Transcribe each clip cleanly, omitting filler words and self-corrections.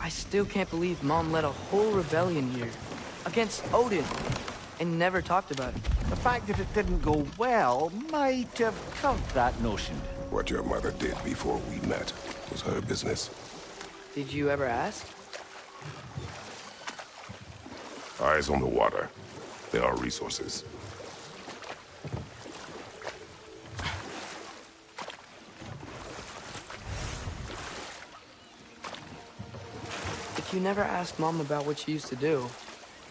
I still can't believe Mom led a whole rebellion here. Against Odin. And never talked about it. The fact that it didn't go well might have curbed that notion. What your mother did before we met was her business. Did you ever ask? Eyes on the water. There are resources. If you never asked Mom about what she used to do,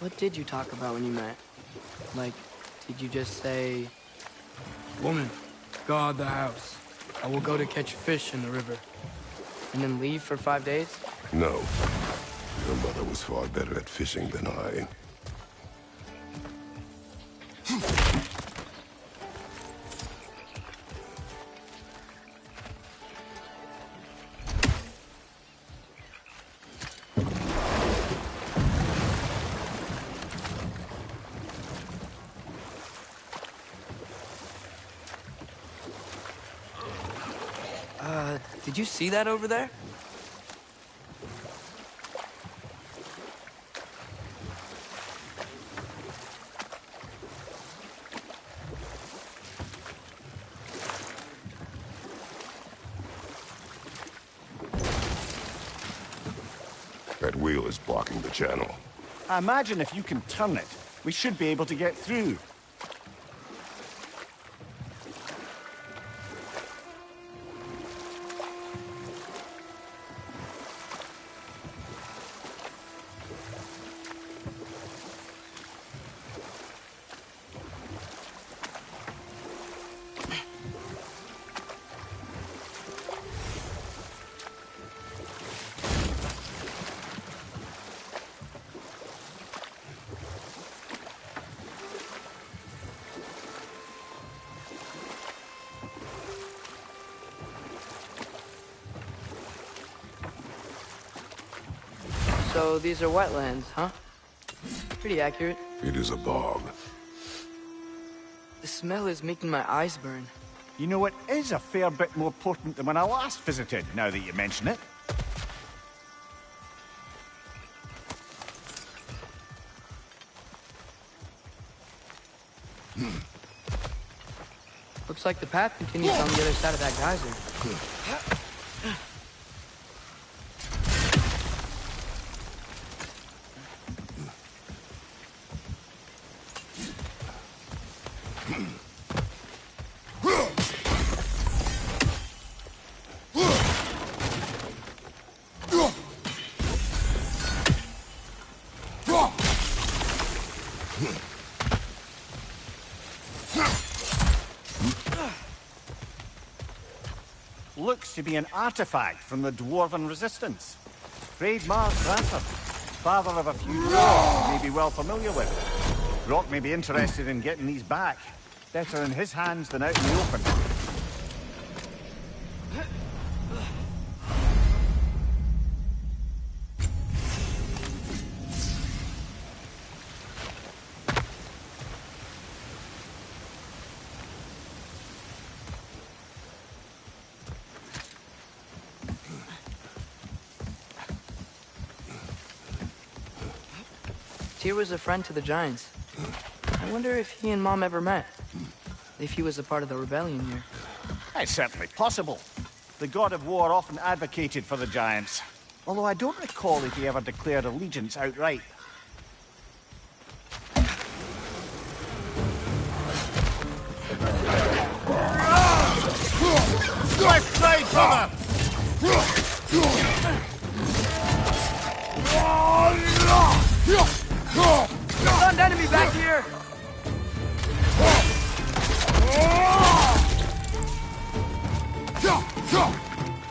what did you talk about when you met? Like, did you just say, "Woman, guard the house. I will go to catch fish in the river," and then leave for 5 days? No. Your mother was far better at fishing than I. Did you see that over there? That wheel is blocking the channel. I imagine if you can turn it, we should be able to get through. So these are wetlands, huh? Pretty accurate. It is a bog. The smell is making my eyes burn. You know, it is a fair bit more potent than when I last visited, now that you mention it. Looks like the path continues on the other side of that geyser. Looks to be an artifact from the Dwarven Resistance. Freyd Mar's grandson, father of a few dwarves you may be well familiar with. Rock may be interested in getting these back. Better in his hands than out in the open. Tyr was a friend to the Giants. I wonder if he and Mom ever met. If he was a part of the rebellion here. It's certainly possible. The god of war often advocated for the Giants. Although I don't recall if he ever declared allegiance outright. Left side, brother! Stunned enemy back here!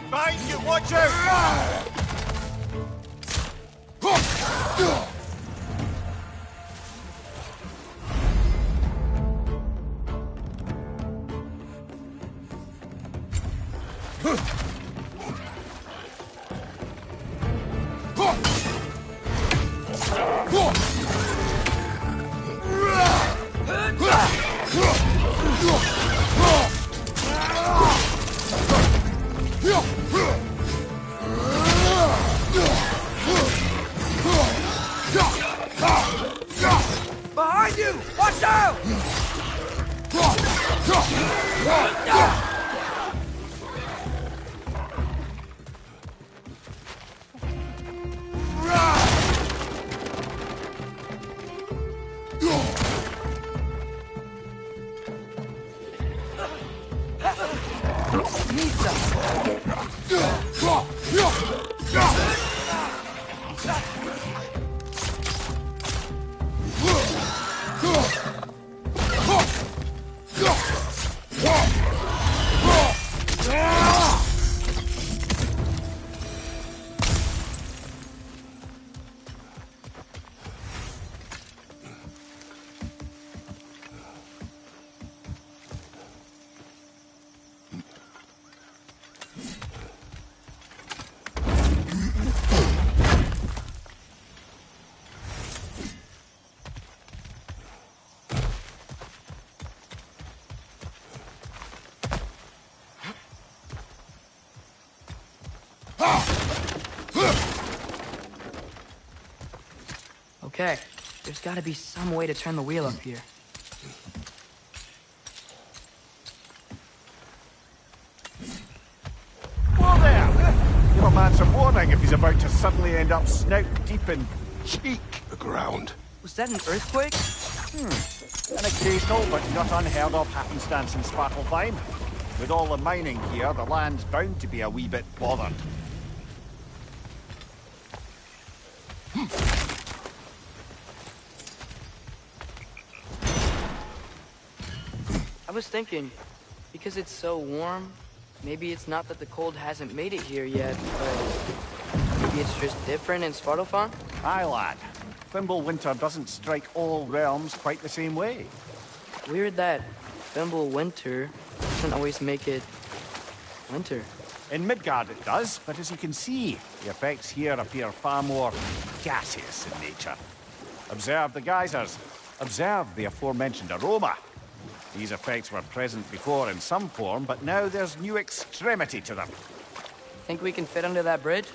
Behind you, watch out! Okay, there's gotta be some way to turn the wheel up here. Whoa there! Give a man some warning if he's about to suddenly end up snout deep in cheek. The ground. Was that an earthquake? An occasional but not unheard of happenstance in Svartalfheim. With all the mining here, the land's bound to be a wee bit bothered. I was thinking, because it's so warm, maybe it's not that the cold hasn't made it here yet, but maybe it's just different in Svartalfheim? Aye, lad. Thimble winter doesn't strike all realms quite the same way. Weird that Thimble winter doesn't always make it winter. In Midgard it does, but as you can see, the effects here appear far more gaseous in nature. Observe the geysers. Observe the aforementioned aroma. These effects were present before in some form, but now there's new extremity to them. Think we can fit under that bridge?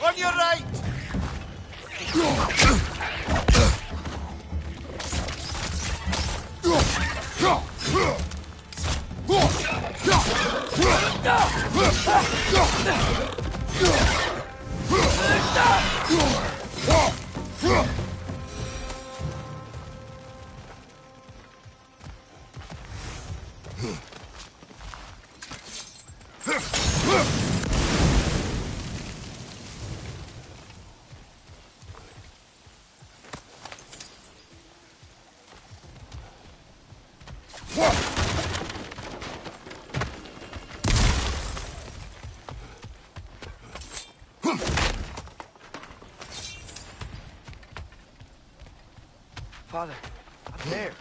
On your right! Father, up there.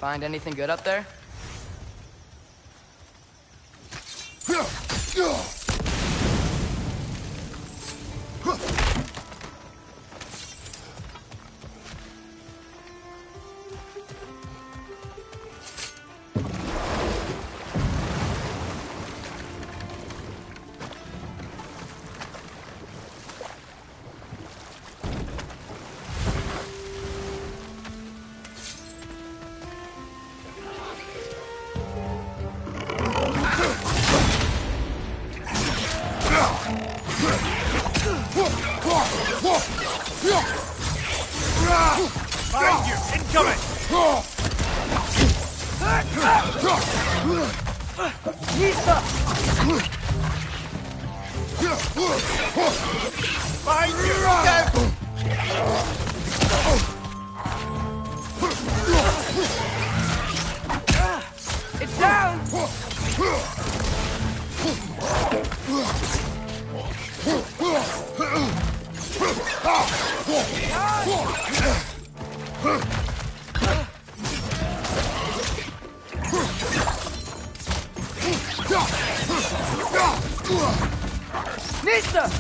Find anything good up there? Behind you! Incoming! Behind you! It's down! Nista!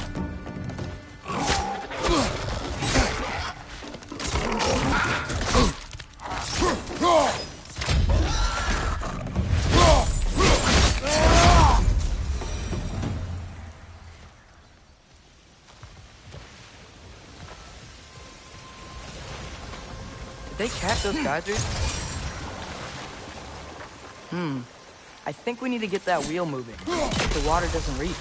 Did they catch those geysers? I think we need to get that wheel moving. The water doesn't reach.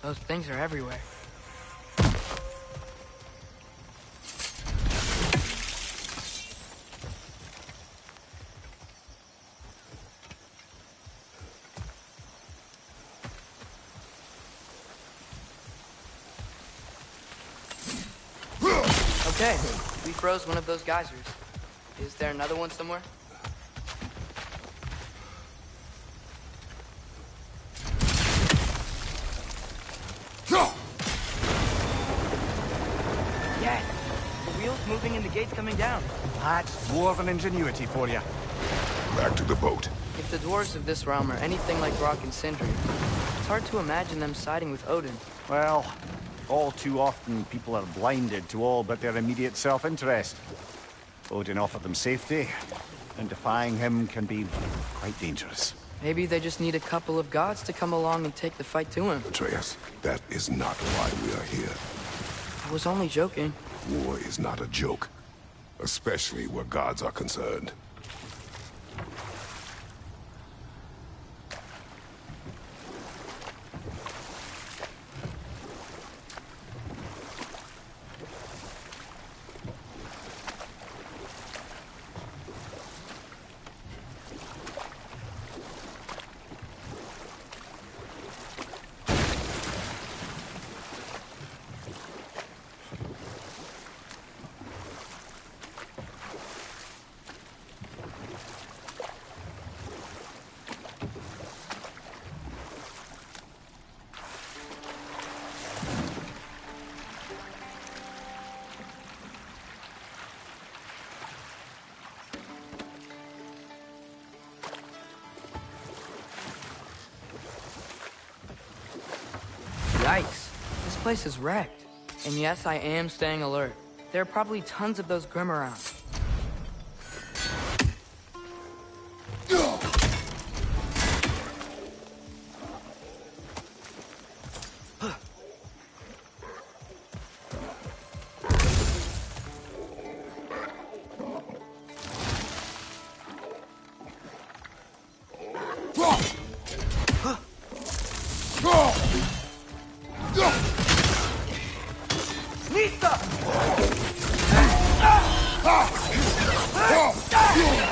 Those things are everywhere. Okay, we froze one of those geysers. Is there another one somewhere? Yes! The wheel's moving and the gate's coming down. That's dwarven ingenuity for you. Back to the boat. If the dwarves of this realm are anything like Rock and Sindri, it's hard to imagine them siding with Odin. Well, all too often people are blinded to all but their immediate self-interest. Odin offered them safety, and defying him can be quite dangerous. Maybe they just need a couple of gods to come along and take the fight to him. Atreus, that is not why we are here. I was only joking. War is not a joke, especially where gods are concerned. Yikes. This place is wrecked. And yes, I am staying alert. There are probably tons of those Grim around.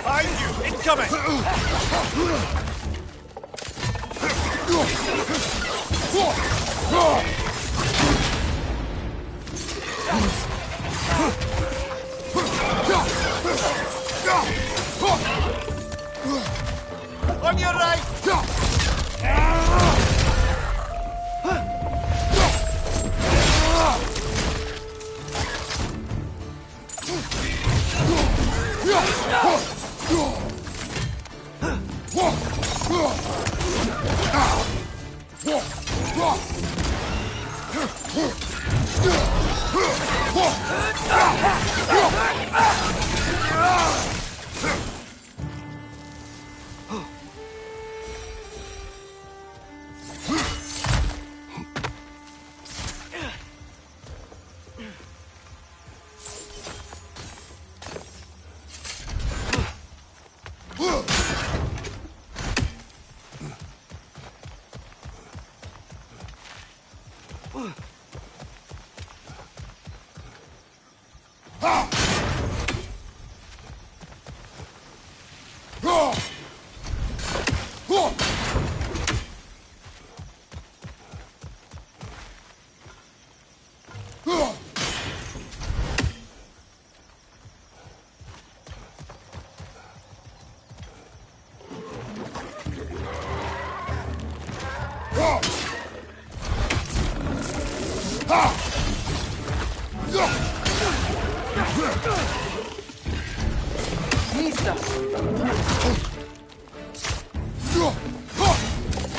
Behind you! Incoming! On your right!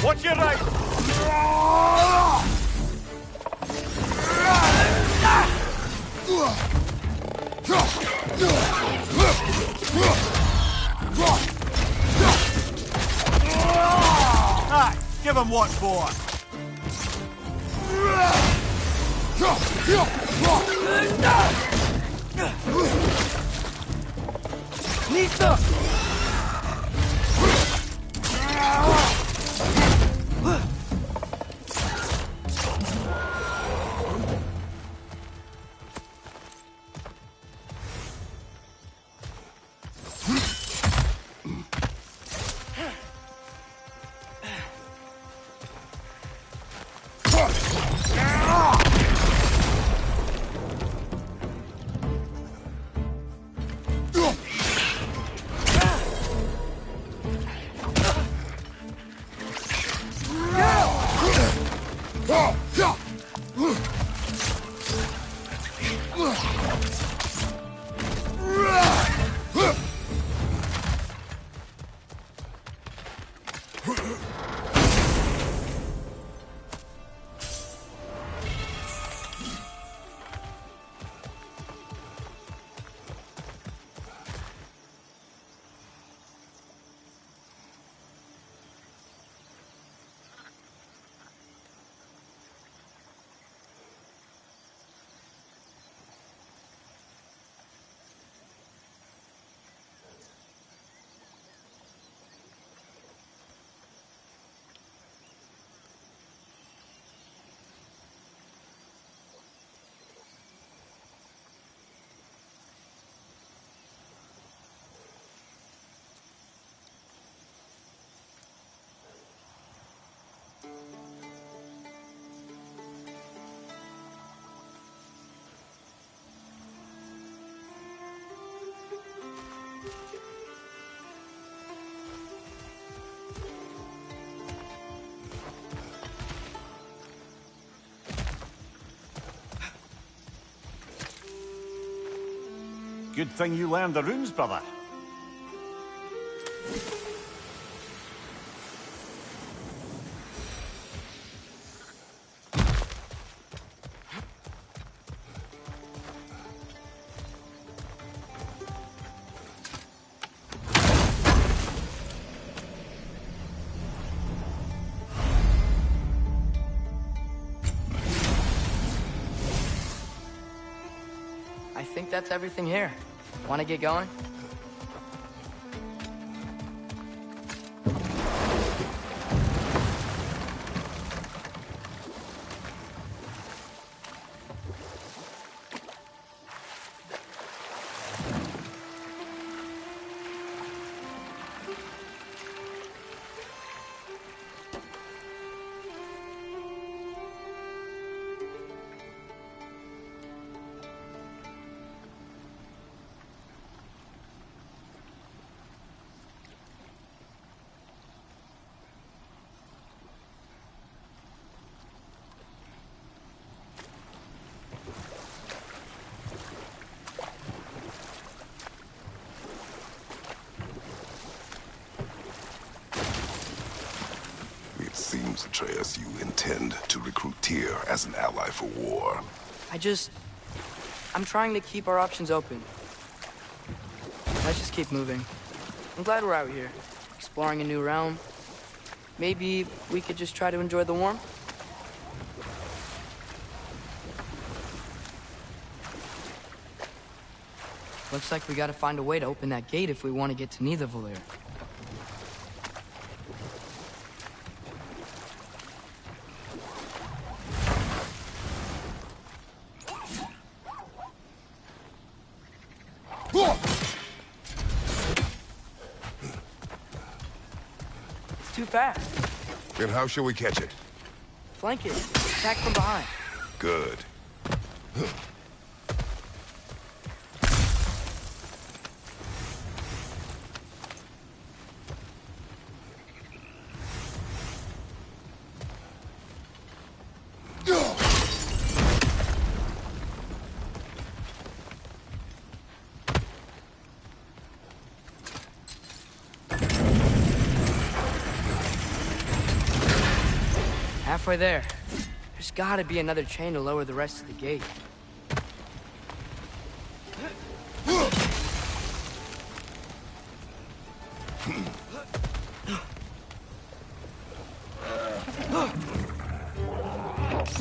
Watch your right! Aye, give him what for! Nista! Good thing you learned the runes, brother. I think that's everything here. Want to get going? It seems, Atreus, you intend to recruit Tyr as an ally for war. I'm trying to keep our options open. Let's just keep moving. I'm glad we're out here, exploring a new realm. Maybe we could just try to enjoy the warmth? Looks like we gotta find a way to open that gate if we want to get to Nidavellir. It's too fast. Then how shall we catch it? Flank it. Attack from behind. Good. Halfway there. There's gotta be another chain to lower the rest of the gate.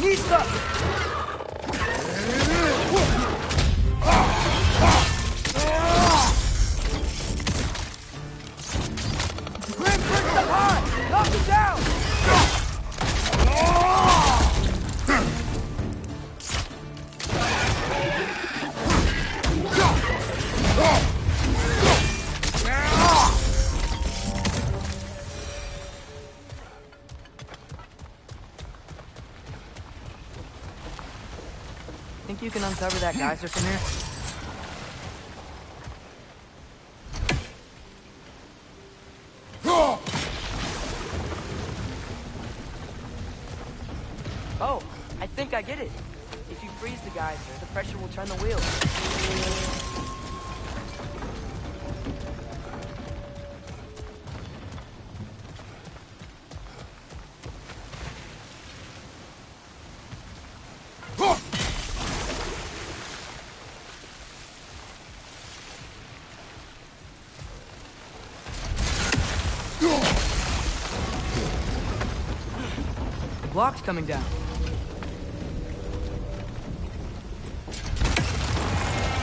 Nista! Grim, bring them high! Knock him down! Think you can uncover that geyser from here? Oh, I think I get it. If you freeze the geyser, the pressure will turn the wheels. Block's coming down.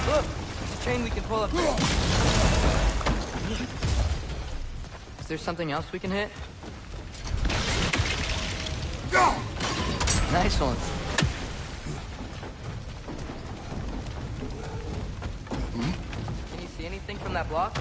Look, it's a chain we can pull up there. Is there something else we can hit? Nice one. Can you see anything from that block?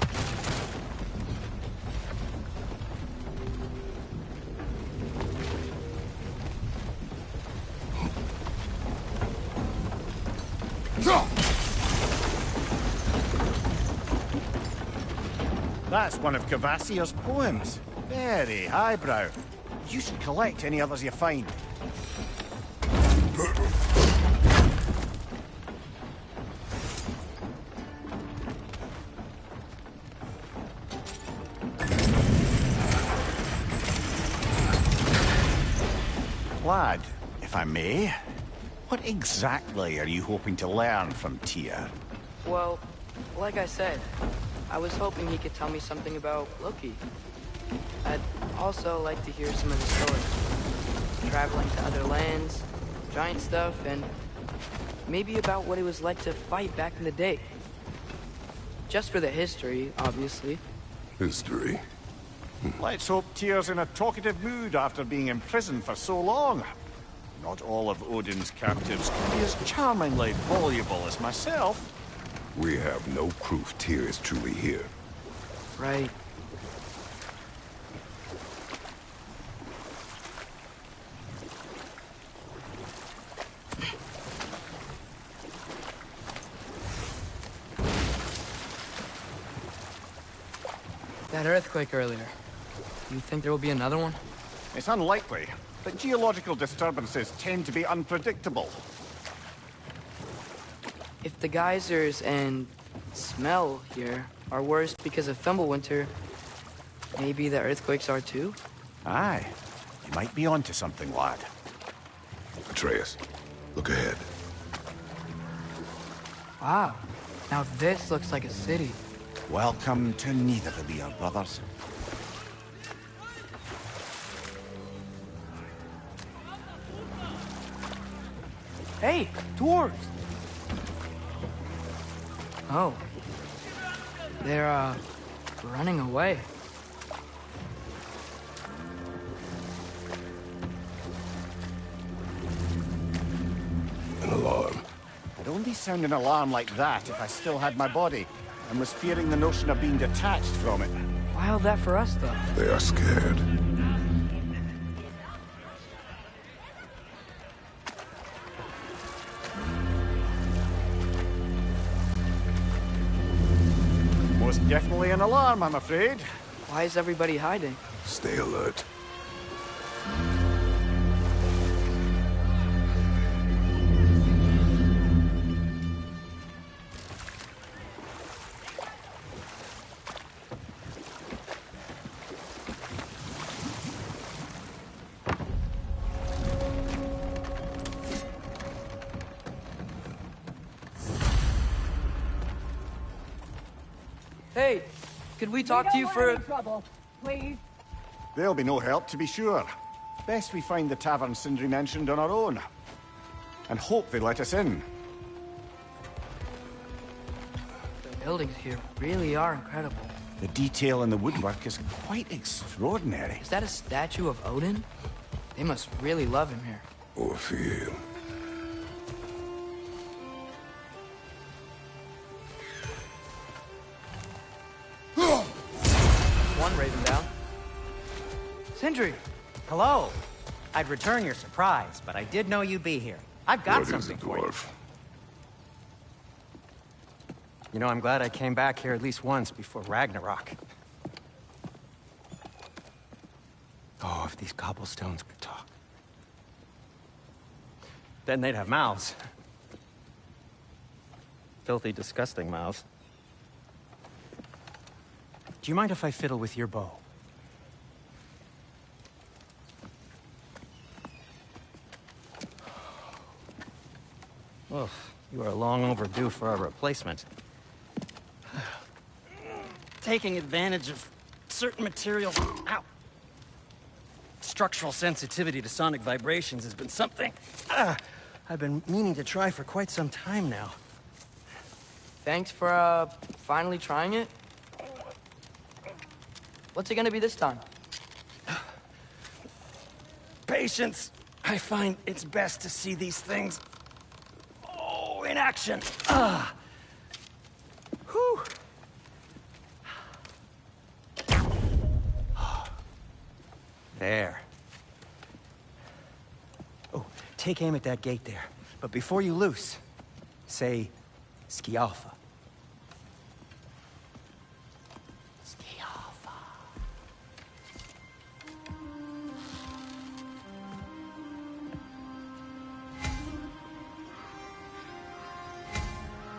That's one of Cavassier's poems. Very highbrow. You should collect any others you find. Lad, if I may, what exactly are you hoping to learn from Tyr? Well, like I said, I was hoping he could tell me something about Loki. I'd also like to hear some of his stories. Traveling to other lands, giant stuff, and maybe about what it was like to fight back in the day. Just for the history, obviously. History. Let's hope Tyr's in a talkative mood after being imprisoned for so long. Not all of Odin's captives can be as charmingly voluble as myself. We have no proof Tyr is truly here. Right. That earthquake earlier. You think there will be another one? It's unlikely, but geological disturbances tend to be unpredictable. If the geysers and smell here are worse because of Thimblewinter, maybe the earthquakes are too? Aye. You might be onto something, lad. Atreus, look ahead. Wow. Now this looks like a city. Welcome to Nidavellir, brothers. Hey, dwarves! Oh. They're, running away. An alarm. I'd only sound an alarm like that if I still had my body. and was fearing the notion of being detached from it. Why all that for us, though? They are scared. Most definitely an alarm, I'm afraid. Why is everybody hiding? Stay alert. Hey, could we talk to you for... trouble, please. There'll be no help, to be sure. Best we find the tavern Sindri mentioned on our own. And hope they let us in. The buildings here really are incredible. The detail in the woodwork is quite extraordinary. Is that a statue of Odin? They must really love him here. Or fear him. One raven down. Sindri! Hello. I'd return your surprise, but I did know you'd be here. I've got What is something it, for you. dwarf? You know, I'm glad I came back here at least once before Ragnarok. Oh, if these cobblestones could talk. Then they'd have mouths. Filthy, disgusting mouths. Do you mind if I fiddle with your bow? Oh, you are long overdue for a replacement. Taking advantage of certain materials. Ow! Structural sensitivity to sonic vibrations has been something I've been meaning to try for quite some time now. Thanks for, finally trying it. What's it gonna be this time? Patience. I find it's best to see these things, in action. Whew. There. Oh, take aim at that gate there. But before you loose, say, Skialfa. Skialfa.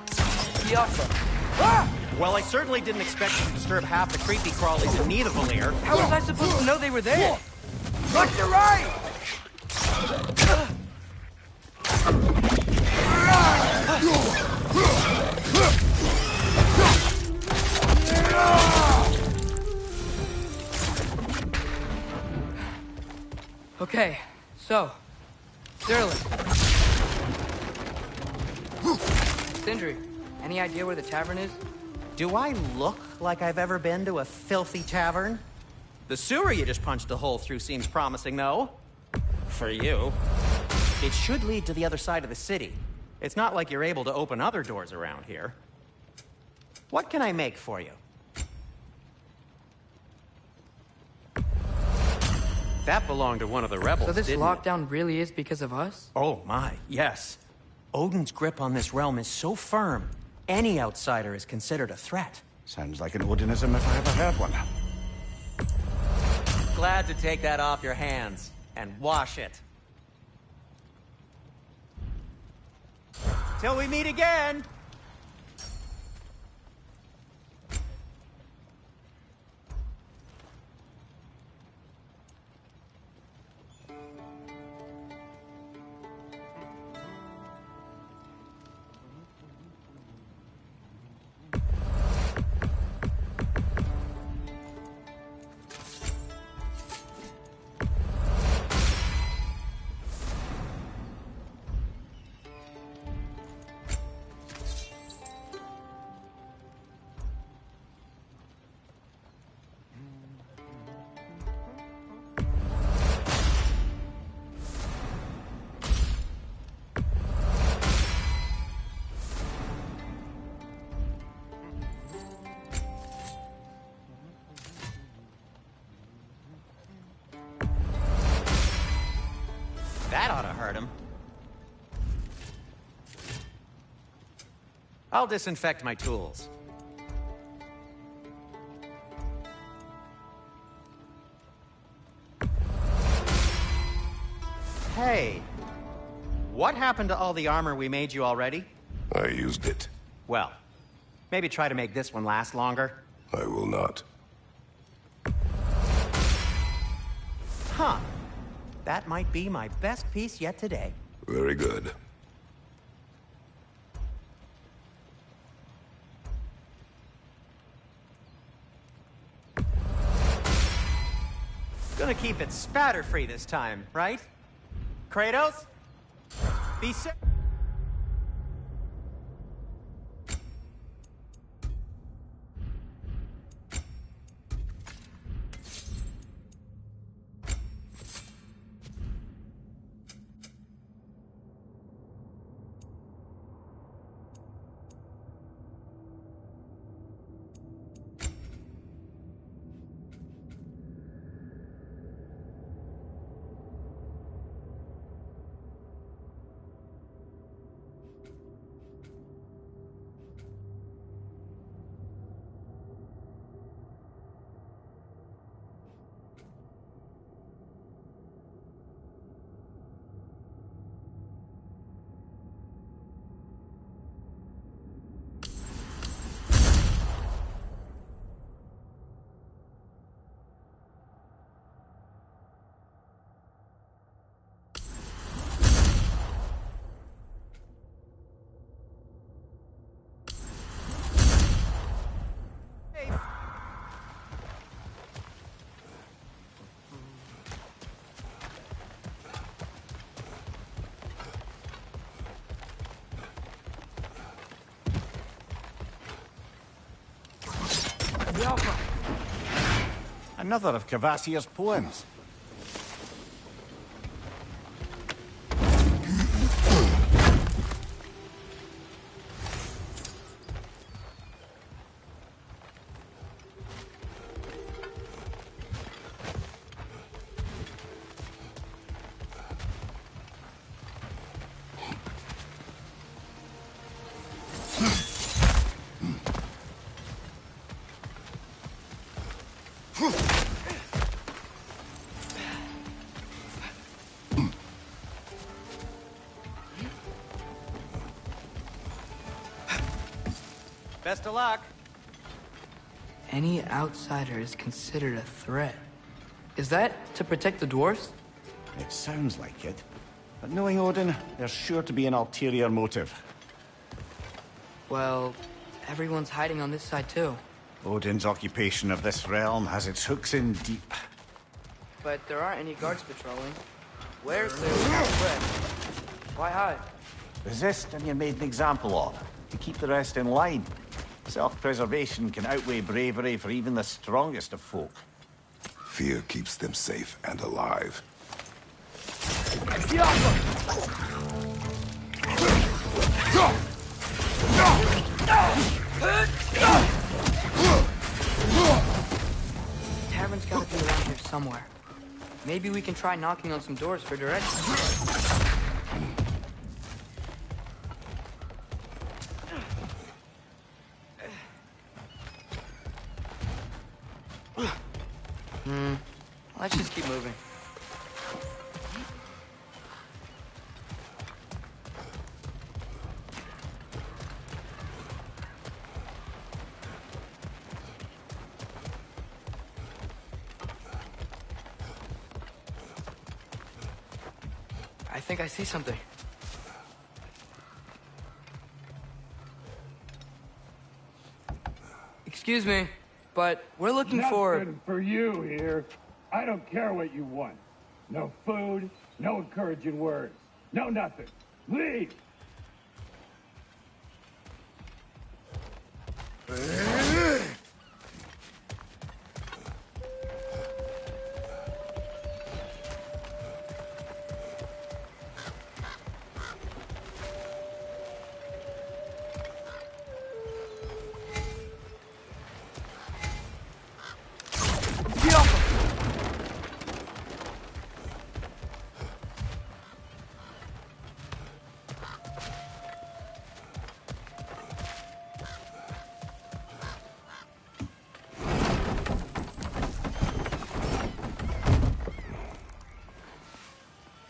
Skialfa. Ah! Well, I certainly didn't expect you to disturb half the creepy crawlies in need of a lair. How was I supposed to know they were there? Look to right! Okay, so, Sterling. Sindri, any idea where the tavern is? Do I look like I've ever been to a filthy tavern? The sewer you just punched a hole through seems promising, though. For you. It should lead to the other side of the city. It's not like you're able to open other doors around here. What can I make for you? That belonged to one of the rebels, So this didn't it? lockdown really is because of us? Oh my, yes. Odin's grip on this realm is so firm, any outsider is considered a threat. Sounds like an Odinism if I ever heard one. Glad to take that off your hands and wash it. Till we meet again! I'll disinfect my tools. Hey, what happened to all the armor we made you already? I used it. Well, maybe try to make this one last longer. I will not. Huh. That might be my best piece yet today. Very good. Gonna keep it spatter-free this time, right? Kratos? Be safe. Another of Cavassier's poems. Best of luck. Any outsider is considered a threat. Is that to protect the dwarves? It sounds like it. But knowing Odin, there's sure to be an ulterior motive. Well, everyone's hiding on this side too. Odin's occupation of this realm has its hooks in deep. But there aren't any guards patrolling. Where's the threat? Why hide? Resist and you're made an example of, to keep the rest in line. Self-preservation can outweigh bravery for even the strongest of folk. Fear keeps them safe and alive. Tavern's gotta be around here somewhere. Maybe we can try knocking on some doors for directions. Let's just keep moving. I think I see something. Excuse me, but we're looking for... Nothing for you here. I don't care what you want. No food, no encouraging words, no nothing. Leave!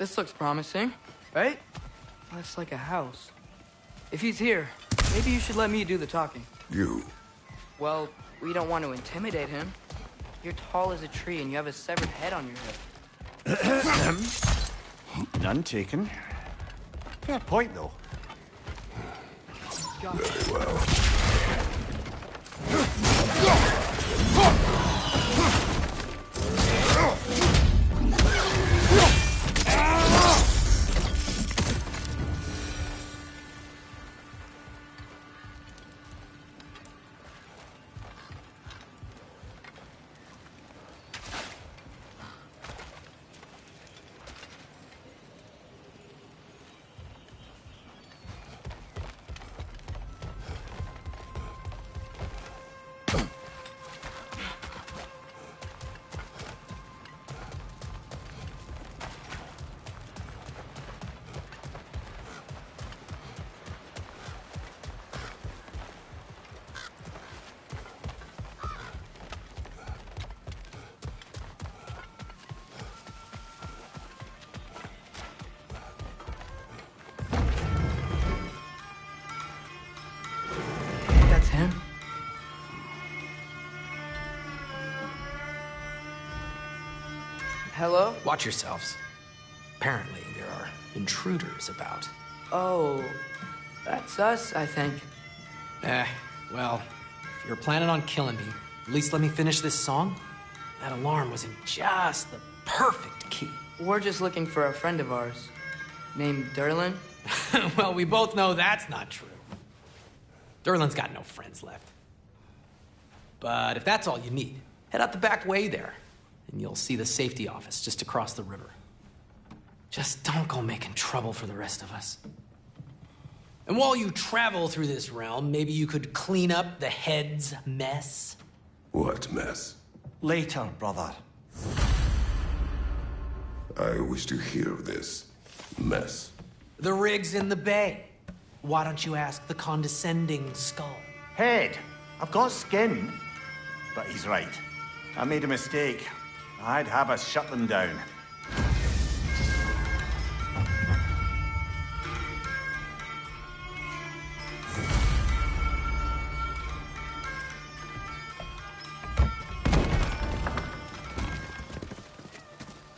This looks promising, right? Looks like a house. If he's here, maybe you should let me do the talking. You. Well, we don't want to intimidate him. You're tall as a tree and you have a severed head on your head. None taken. Fair point, though. Very well. That's him? Hello? Watch yourselves. Apparently, there are intruders about. Oh, that's us, I think. Well, if you're planning on killing me, at least let me finish this song. That alarm was in just the perfect key. We're just looking for a friend of ours named Derlin. Well, we both know that's not true. Derlin's got no friends left. But if that's all you need, head out the back way there, and you'll see the safety office just across the river. Just don't go making trouble for the rest of us. And while you travel through this realm, maybe you could clean up the head's mess. What mess? Later, brother. I wish to hear of this mess. The rig's in the bay. Why don't you ask the condescending skull? Head. I've got skin. But he's right. I made a mistake. I'd have us shut them down.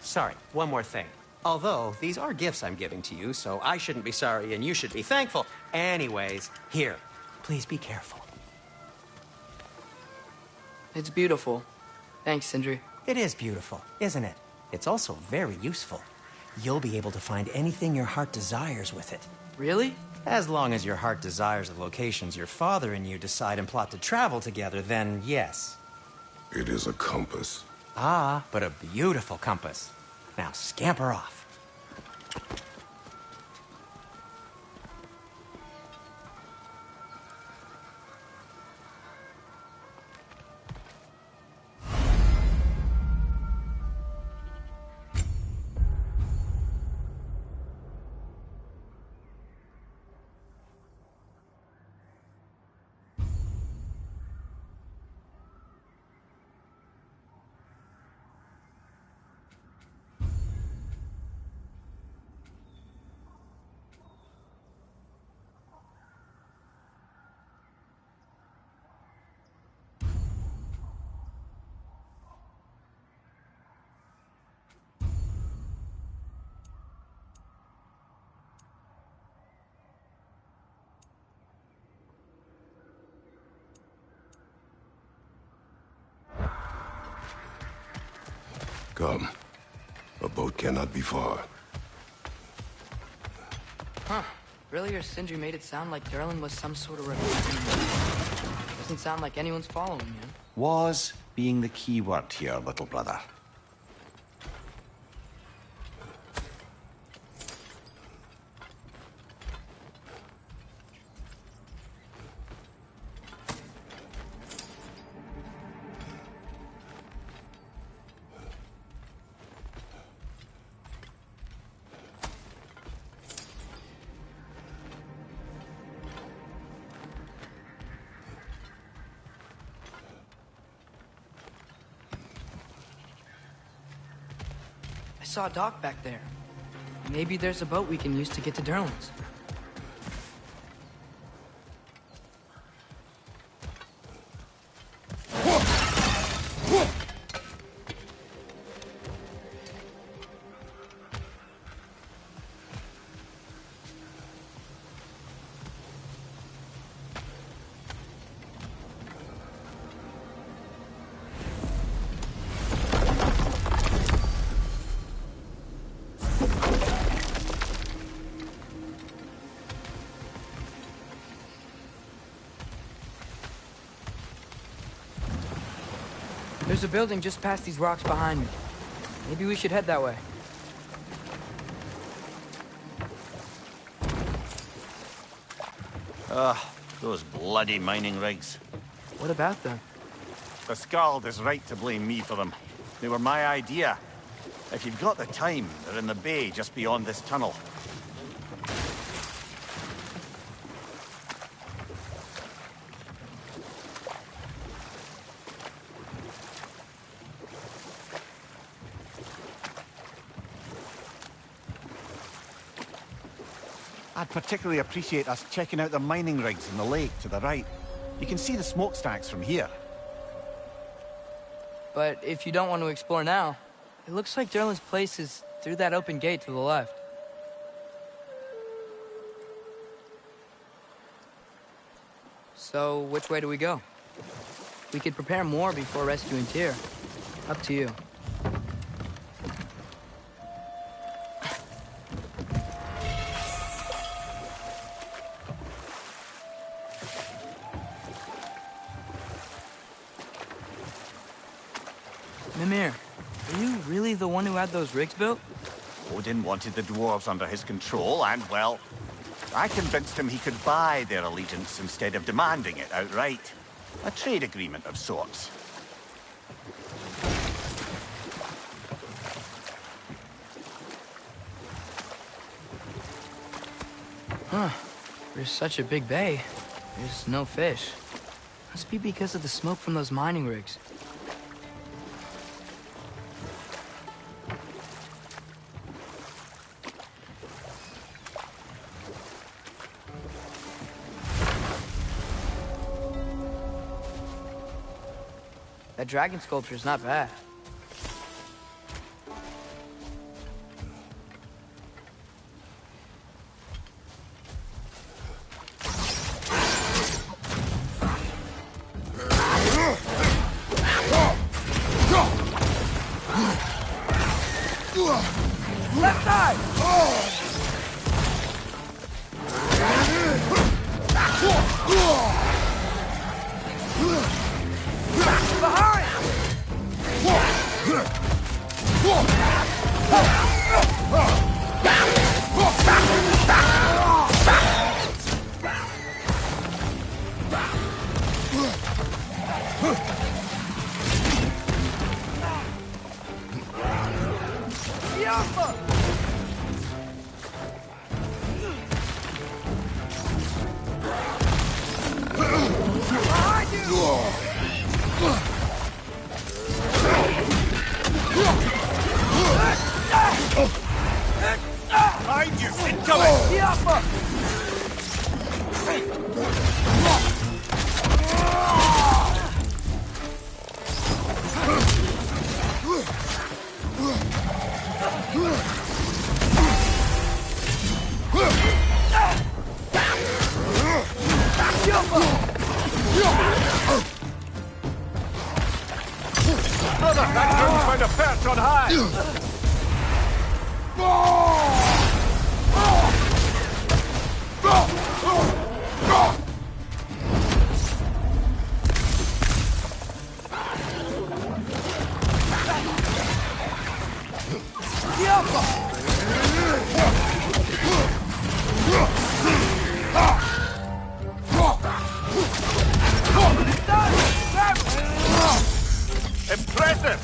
Sorry, one more thing. Although, these are gifts I'm giving to you, so I shouldn't be sorry and you should be thankful. Anyways, here, please be careful. It's beautiful. Thanks, Sindri. It is beautiful, isn't it? It's also very useful. You'll be able to find anything your heart desires with it. Really? As long as your heart desires the locations your father and you decide and plot to travel together, then yes. It is a compass. Ah, but a beautiful compass. Now scamper off. Come. A boat cannot be far. Huh. Earlier, Sindri made it sound like Derlin was some sort of rebellion. Doesn't sound like anyone's following him. Was being the key word here, little brother. I saw a dock back there. Maybe there's a boat we can use to get to Durlin's. There's a building just past these rocks behind me. Maybe we should head that way. Those bloody mining rigs. What about them? The Skald is right to blame me for them. They were my idea. If you've got the time, they're in the bay just beyond this tunnel. I'd particularly appreciate us checking out the mining rigs in the lake to the right. You can see the smokestacks from here. But if you don't want to explore now, it looks like Durlin's place is through that open gate to the left. So, which way do we go? We could prepare more before rescuing Tyr. Up to you. Mimir, are you really the one who had those rigs built? Odin wanted the dwarves under his control, and, well, I convinced him he could buy their allegiance instead of demanding it outright. A trade agreement of sorts. Huh. There's such a big bay. There's no fish. Must be because of the smoke from those mining rigs. That dragon sculpture is not bad. Left side! Behind! Behind you! Incoming! Brother, that girl's found a perch on high! Impressive!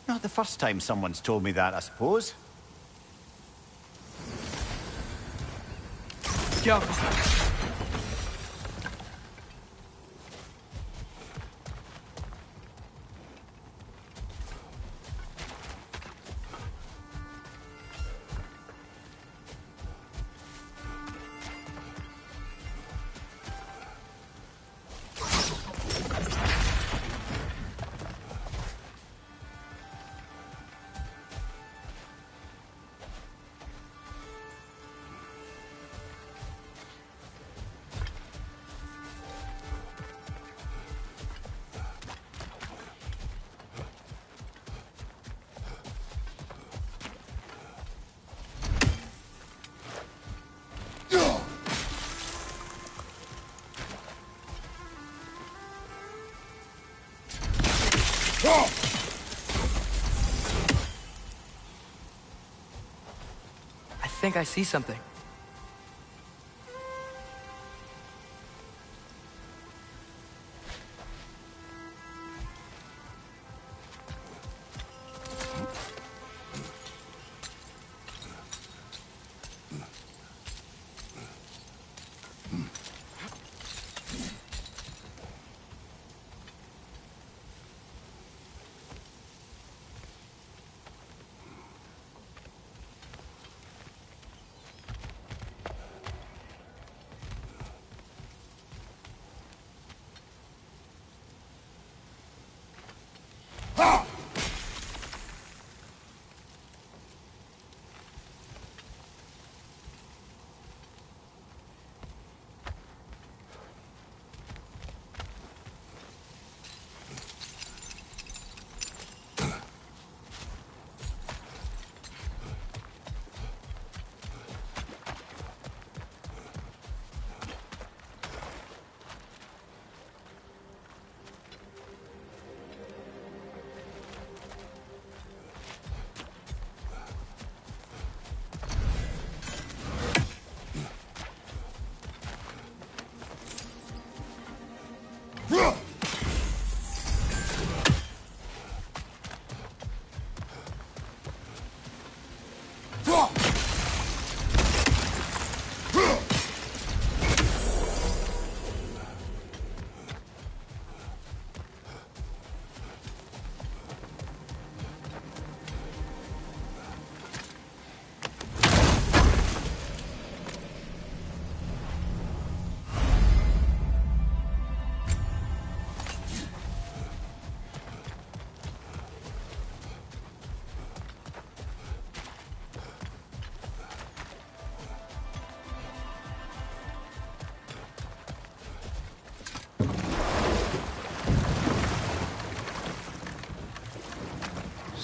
Not the first time someone's told me that, I suppose. Go. I think I see something.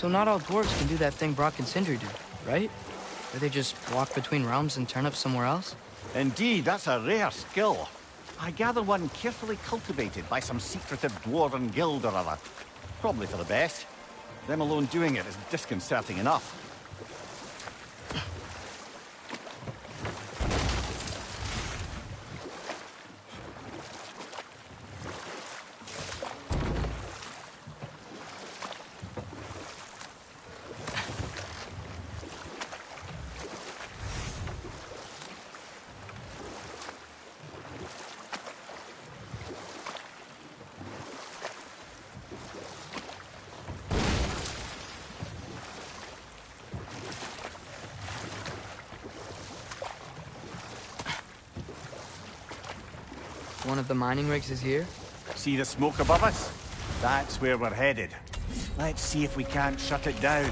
So not all dwarves can do that thing Brock and Sindri do, right? Where they just walk between realms and turn up somewhere else? Indeed, that's a rare skill. I gather one carefully cultivated by some secretive dwarven guild or other. Probably for the best. Them alone doing it is disconcerting enough. One of the mining rigs is here? See the smoke above us? That's where we're headed. Let's see if we can't shut it down.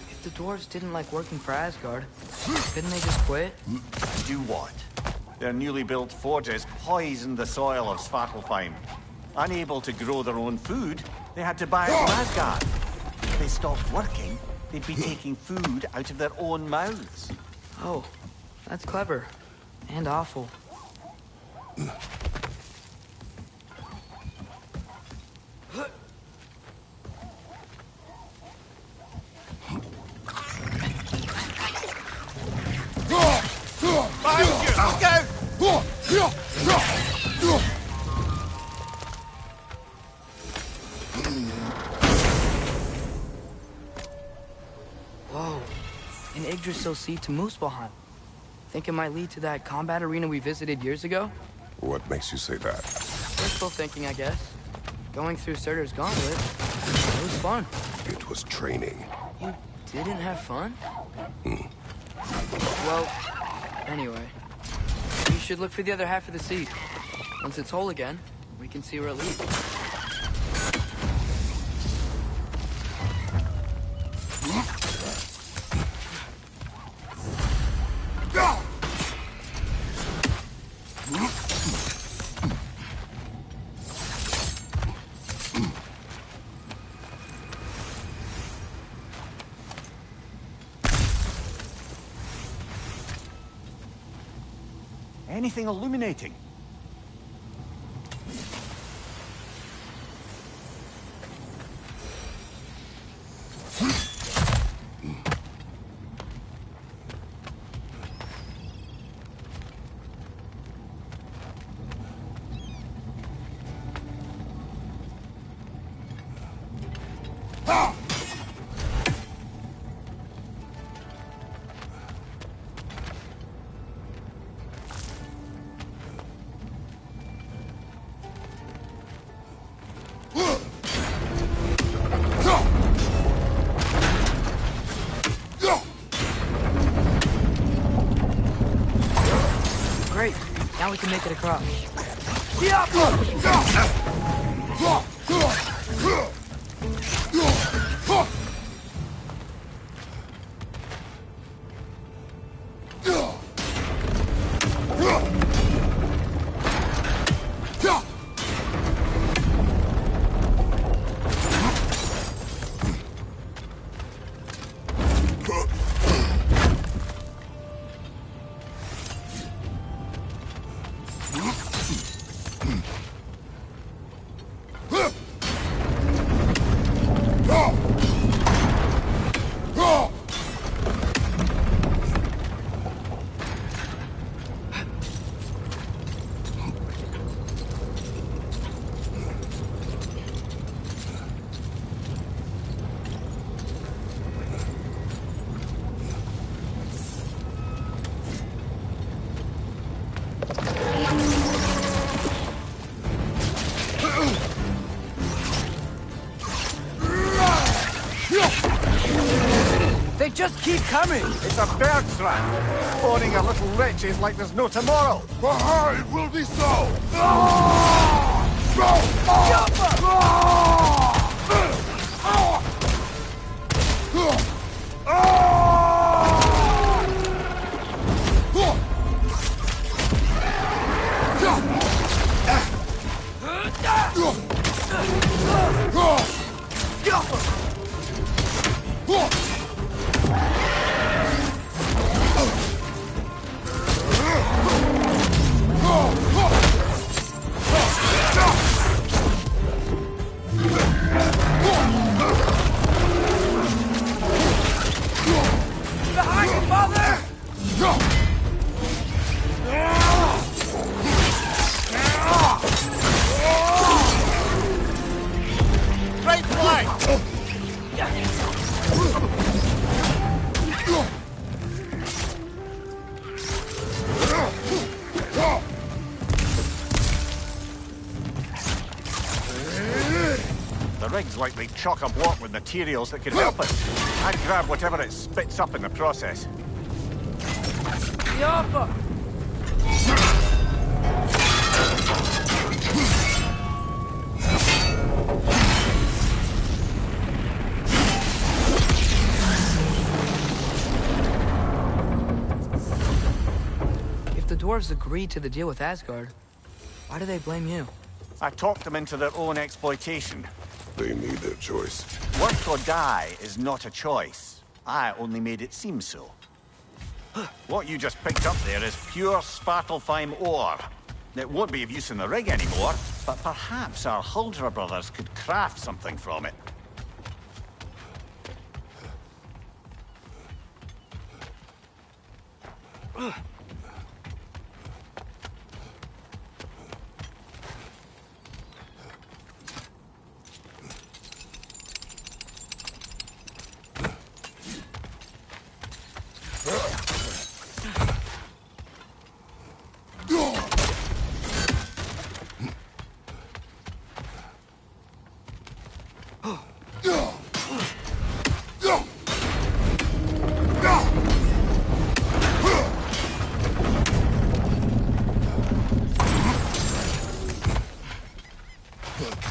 If the dwarves didn't like working for Asgard, couldn't they just quit? Do what? Their newly built forges poisoned the soil of Svartalfheim. Unable to grow their own food, they had to buy it from Asgard. If they stopped working, they'd be taking food out of their own mouths. Oh, that's clever. And awful. Whoa, an Yggdrasil seed to Muspelheim. Think it might lead to that combat arena we visited years ago? What makes you say that? Wishful thinking, I guess. Going through Surtur's gauntlet, it was fun. It was training. You didn't have fun? Well, anyway. You should look for the other half of the seed. Once it's whole again, we can see where it leads. Anything illuminating? Great. Now we can make it across. They just keep coming! It's a bird trap, spawning our little wretches like there's no tomorrow. It will be so! Behind you, father! Great play! The rig's likely chock-a-block with materials that could help us. I'd grab whatever it spits up in the process. Yappa! dwarves agreed to the deal with Asgard, why do they blame you? I talked them into their own exploitation. They made their choice. Work or die is not a choice. I only made it seem so. What you just picked up there is pure Svartalfheim ore. It won't be of use in the rig anymore, but perhaps our Huldra brothers could craft something from it.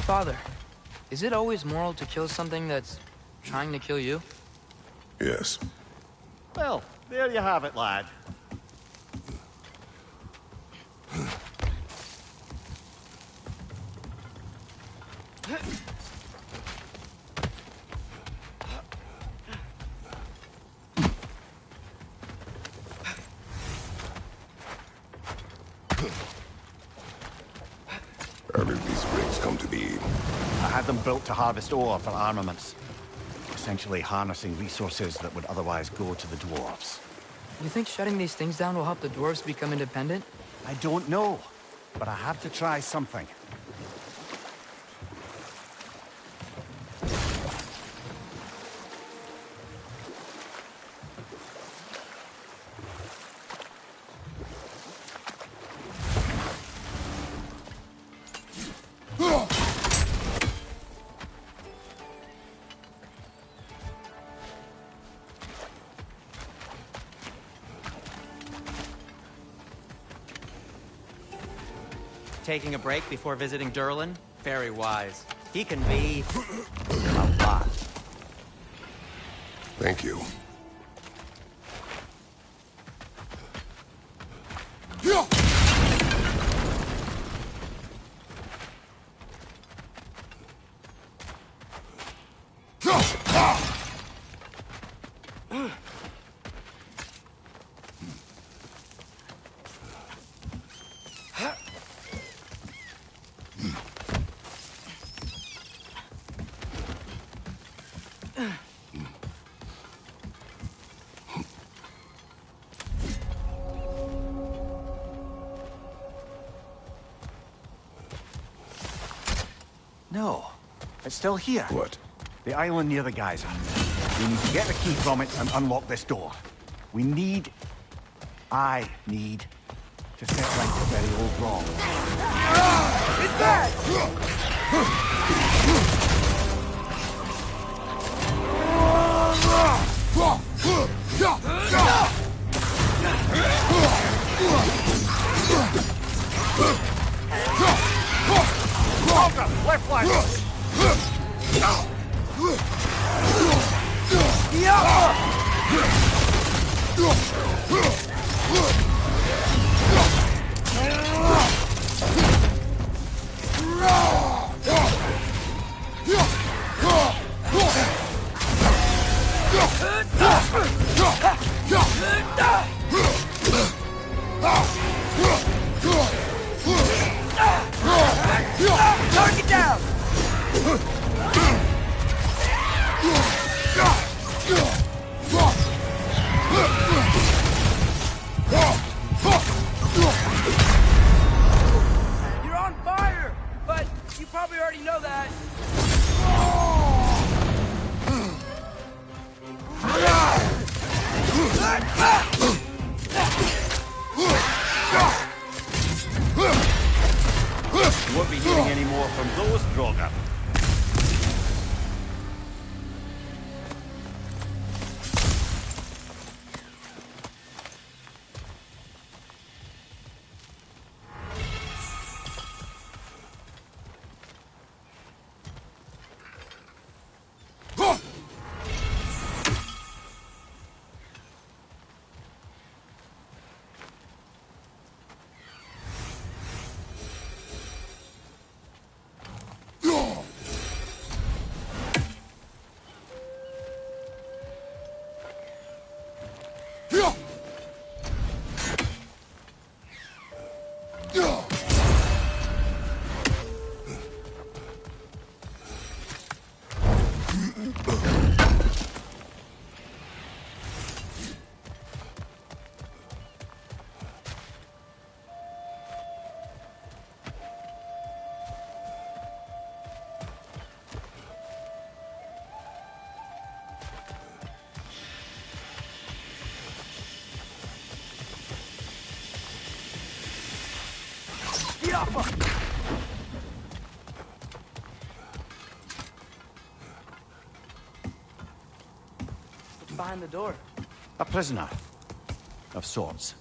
Father, is it always moral to kill something that's trying to kill you? Yes. Well, there you have it, lad. How did these rigs come to be? I had them built to harvest ore for armaments. Essentially harnessing resources that would otherwise go to the dwarves. You think shutting these things down will help the dwarves become independent? I don't know, but I have to try something. Taking a break before visiting Durlin? Very wise. He can be a lot. Thank you. No, it's still here. What? The island near the geyser. We need to get the key from it and unlock this door. I need to set right the very old wrong. It's back! Left line! Target down! You're on fire! But you probably already know that. You won't be hearing any more from those Draugr. What's behind the door? A prisoner. Of sorts.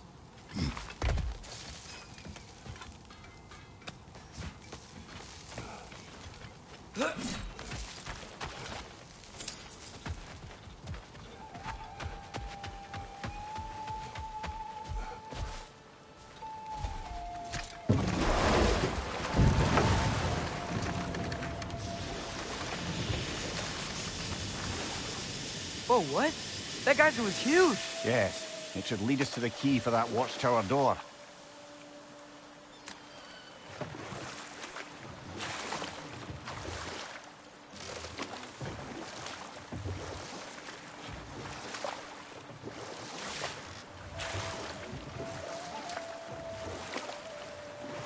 Whoa, what? That geyser was huge! Yes. It should lead us to the key for that watchtower door.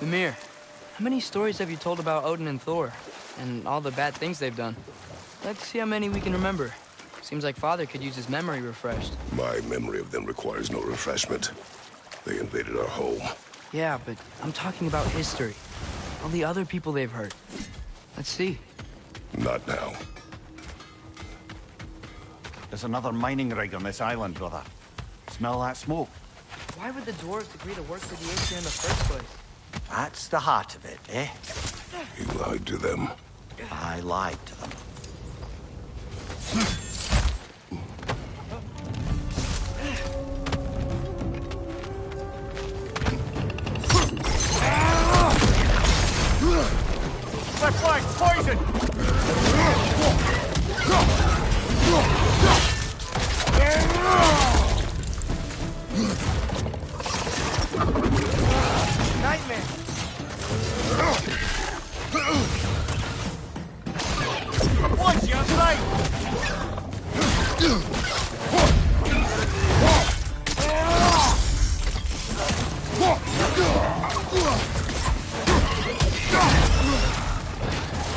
Mimir, how many stories have you told about Odin and Thor? And all the bad things they've done? I'd like to see how many we can remember. Seems like Father could use his memory refreshed. My memory of them requires no refreshment. They invaded our home. Yeah, but I'm talking about history. All the other people they've hurt. Let's see. Not now. There's another mining rig on this island, brother. Smell that smoke? Why would the dwarves agree to work for the Aesir in the first place? That's the heart of it, eh? He lied to them. I lied to them. My flag's poison! Nightmare! Watch your sight!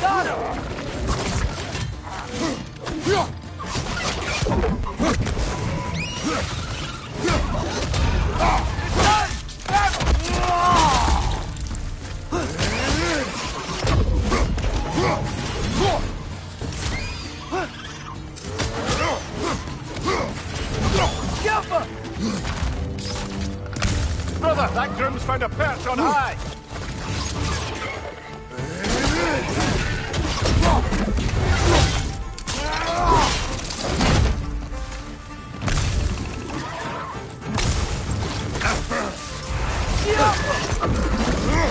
Got him! Brother, that groom's found a perch on high!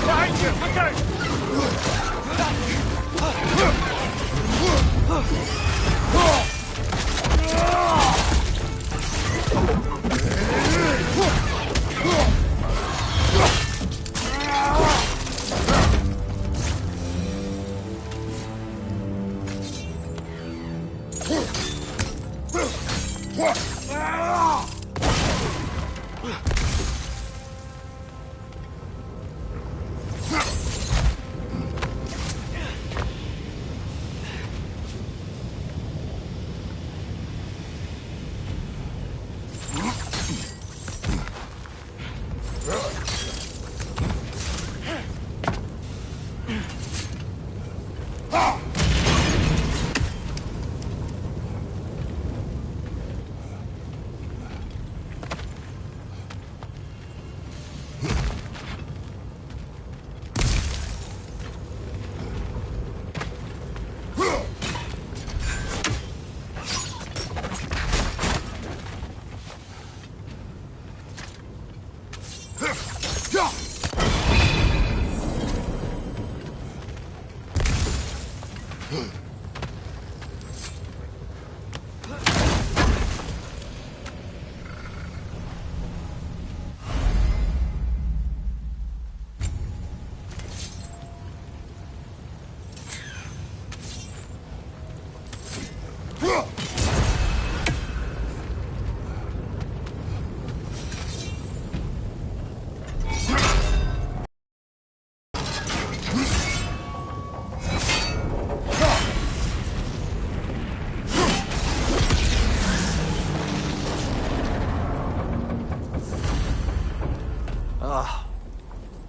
Behind you! Look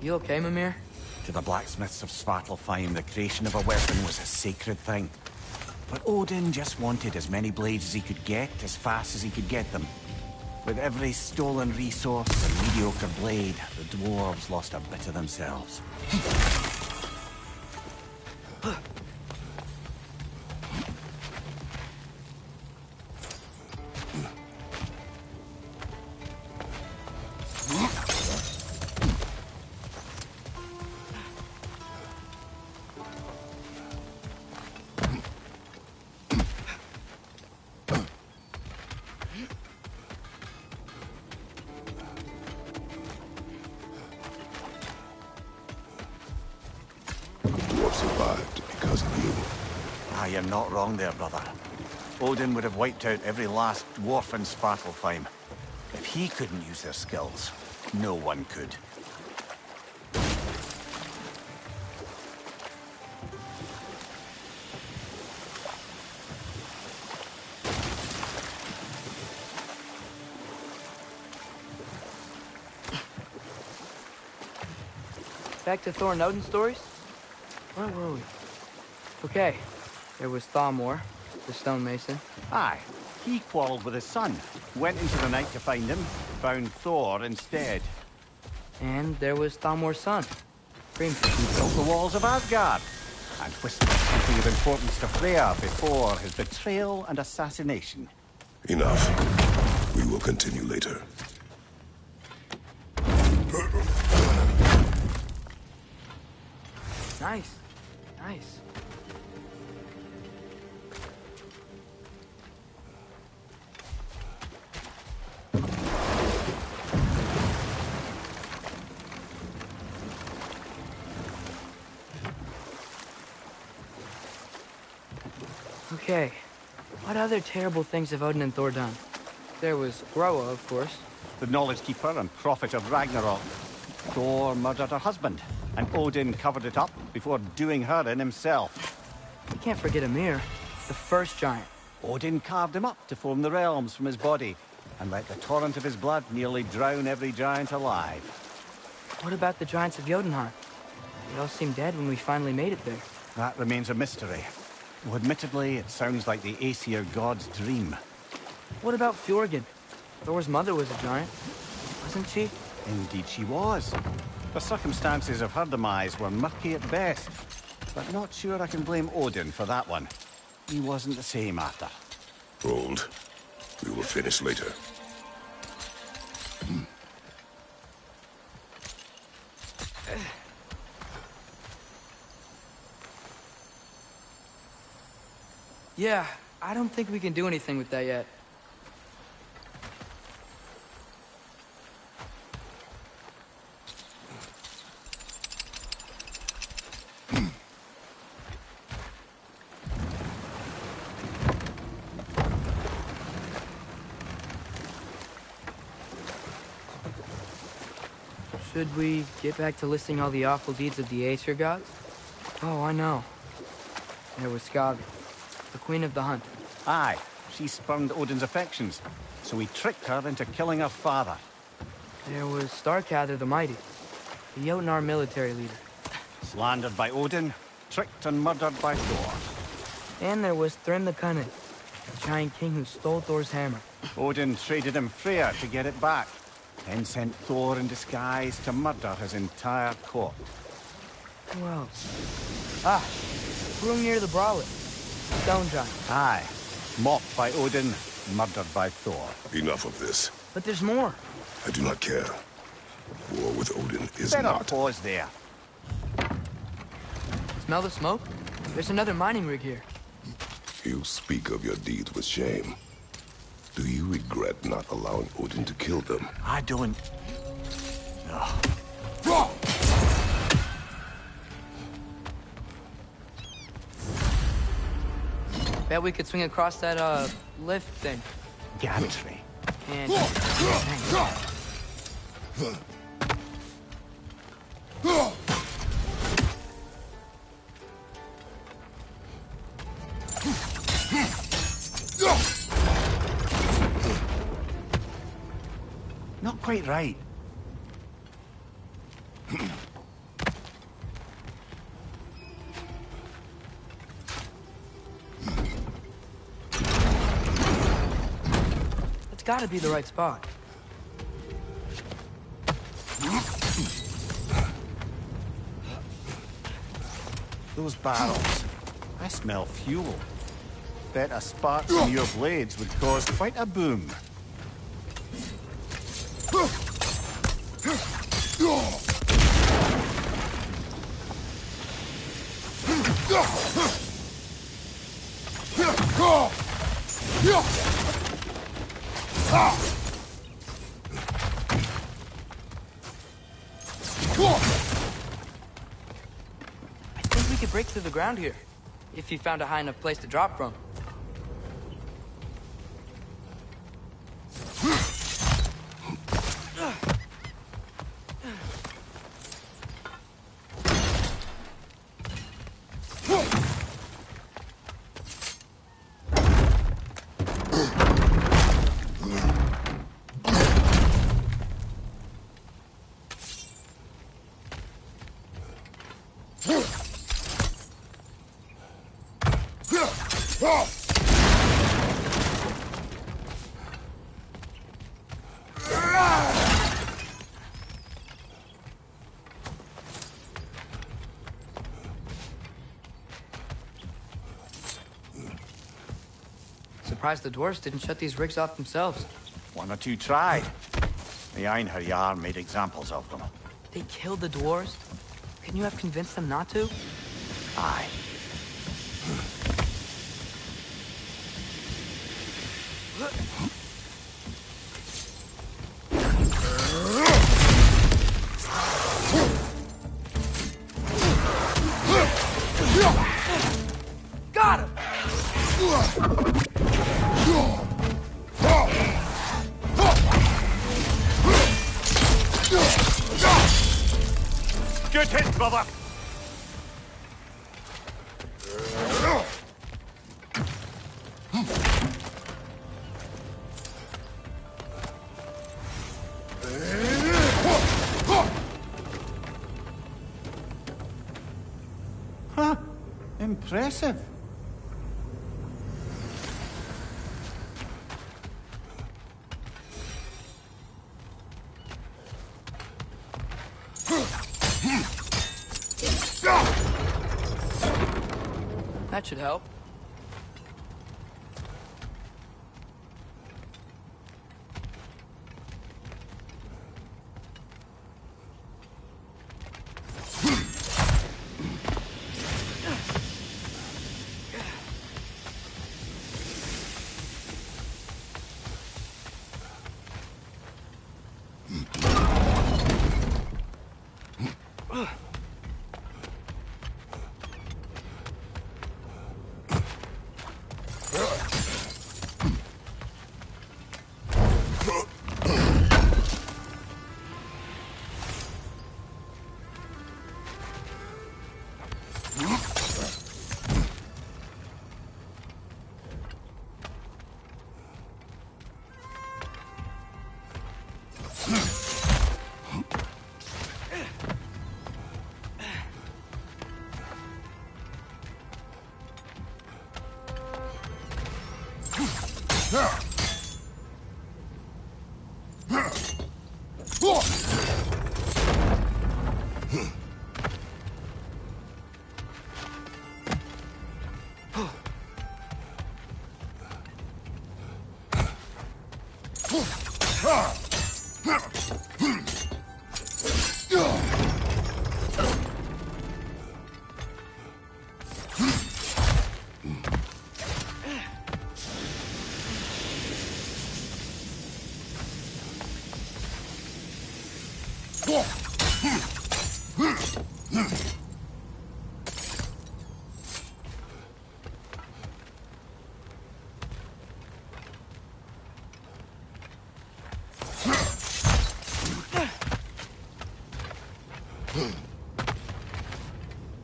You okay, Mimir? To the blacksmiths of Svartalfheim, the creation of a weapon was a sacred thing. But Odin just wanted as many blades as he could get, as fast as he could get them. With every stolen resource and mediocre blade, the dwarves lost a bit of themselves. Survived because of you. Ah, you're not wrong there, brother. Odin would have wiped out every last dwarf in Svartalfheim. If he couldn't use their skills, no one could. Back to Thor and Odin stories? Where were we? Okay, there was Thamor, the stonemason. Aye, he quarreled with his son, went into the night to find him, found Thor instead. And there was Thamor's son, Hrimthur. He built the walls of Asgard, and whispered something of importance to Freya before his betrayal and assassination. Enough. We will continue later. Nice. Nice. Okay. What other terrible things have Odin and Thor done? There was Groa, of course. The knowledge keeper and prophet of Ragnarok. Thor murdered her husband, and Odin covered it up before doing her in himself. We can't forget Ymir, the first giant. Odin carved him up to form the realms from his body, and let the torrent of his blood nearly drown every giant alive. What about the giants of Jotunheim? They all seemed dead when we finally made it there. That remains a mystery. Though admittedly, it sounds like the Aesir god's dream. What about Fjorgyn? Thor's mother was a giant, wasn't she? Indeed she was. The circumstances of her demise were murky at best, but not sure I can blame Odin for that one. He wasn't the same after. Hold. We will finish later. Yeah, I don't think we can do anything with that yet. Should we get back to listing all the awful deeds of the Aesir gods? Oh, I know. There was Skavi, the queen of the hunt. Aye, she spurned Odin's affections, so he tricked her into killing her father. There was Starkather the Mighty, the Jotnar military leader. Slandered by Odin, tricked and murdered by Thor. And there was Thrym the Cunning, the giant king who stole Thor's hammer. Odin traded him Freya to get it back, then sent Thor in disguise to murder his entire court. Who else? Ah, Hrungnir the Brawler, stone giant. Aye, mocked by Odin, murdered by Thor. Enough of this. But there's more. I do not care. War with Odin is Better not. pause there. Smell the smoke? There's another mining rig here. You speak of your deeds with shame. Do you regret not allowing Odin to kill them? I don't. No. Bet we could swing across that, lift thing. Gantry. And... Not quite right. gotta be the right spot. Those barrels. I smell fuel. Bet a spark from your blades would cause quite a boom. I think we could break through the ground here, if you found a high enough place to drop from. Surprised the dwarves didn't shut these rigs off themselves. One or two tried. The Einherjar made examples of them. They killed the dwarves? Couldn't you have convinced them not to? Aye. Got him! Good hit, brother! Huh? Impressive. That should help.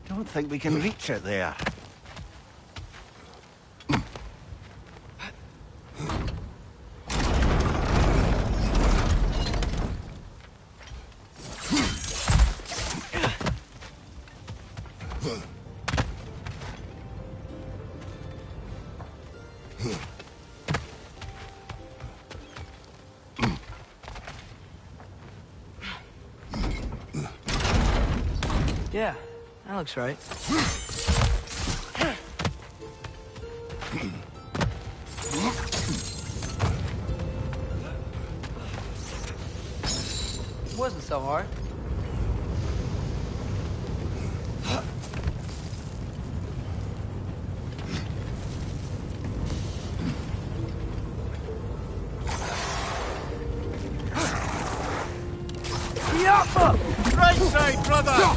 Don't think we can reach it there. Yeah, that looks right. It wasn't so hard. Right side, brother!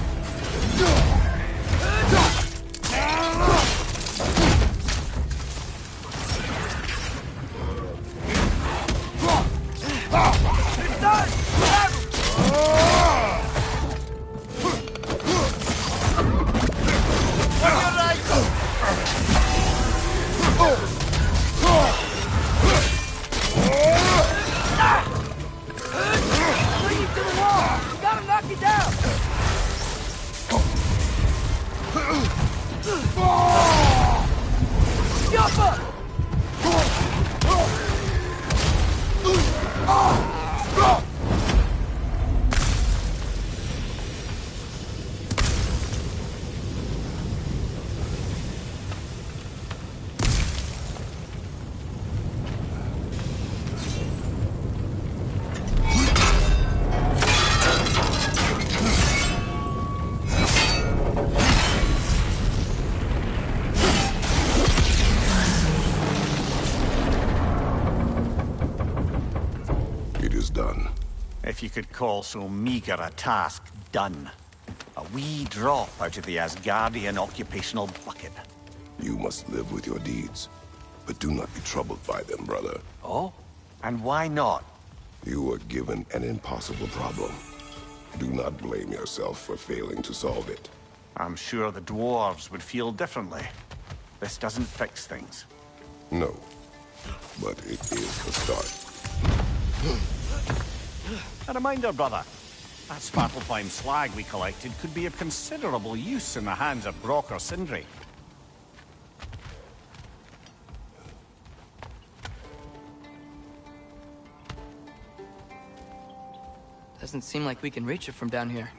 If you could call so meager a task done. A wee drop out of the Asgardian occupational bucket. You must live with your deeds, but do not be troubled by them, brother. Oh? And why not? You were given an impossible problem. Do not blame yourself for failing to solve it. I'm sure the dwarves would feel differently. This doesn't fix things. No, but it is the start. A reminder, brother. That Svartalfheim slag we collected could be of considerable use in the hands of Brock or Sindri. Doesn't seem like we can reach it from down here.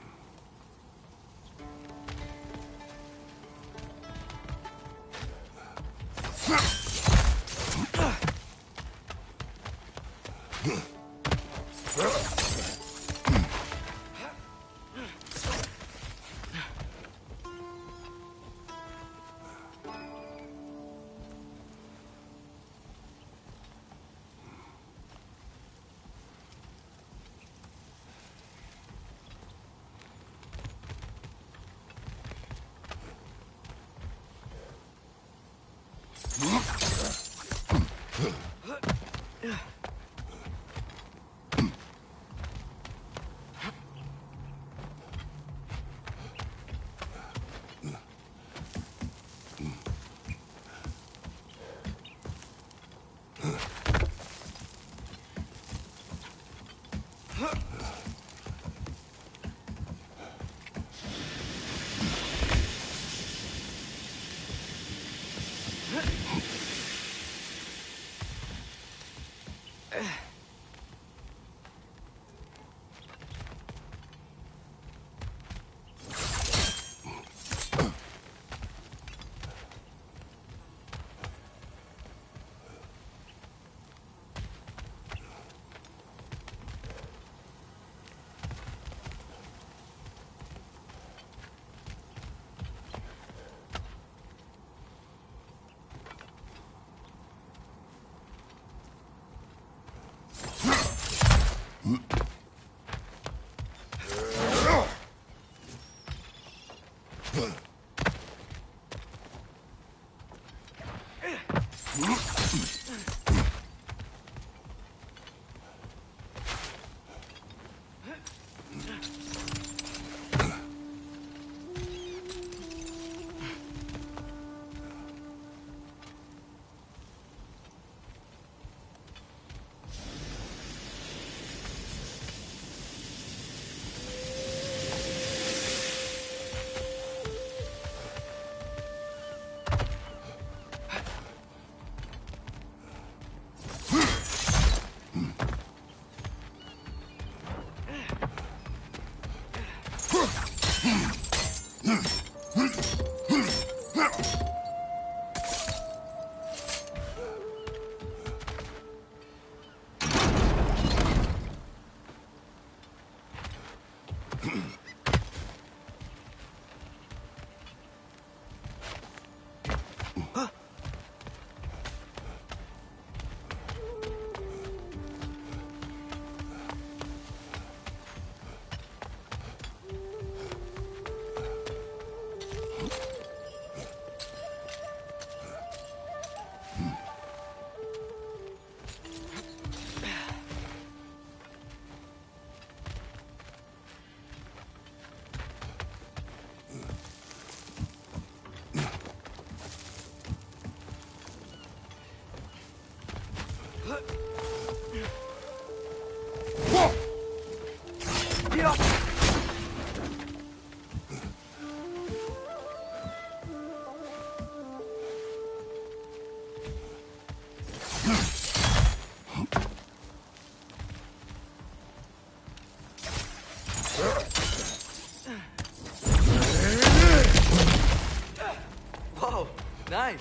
Whoa, nice.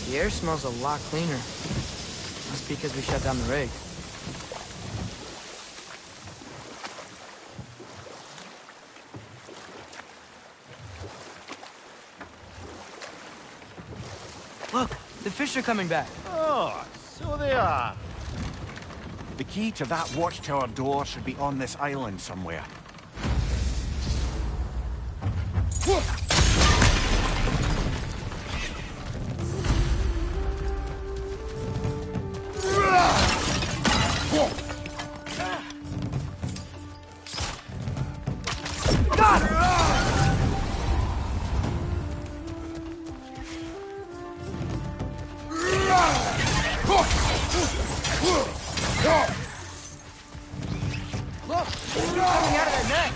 The air smells a lot cleaner. Must be because we shut down the rig. Look, the fish are coming back. Oh, so they are. The key to that watchtower door should be on this island somewhere. Look, he's coming out of that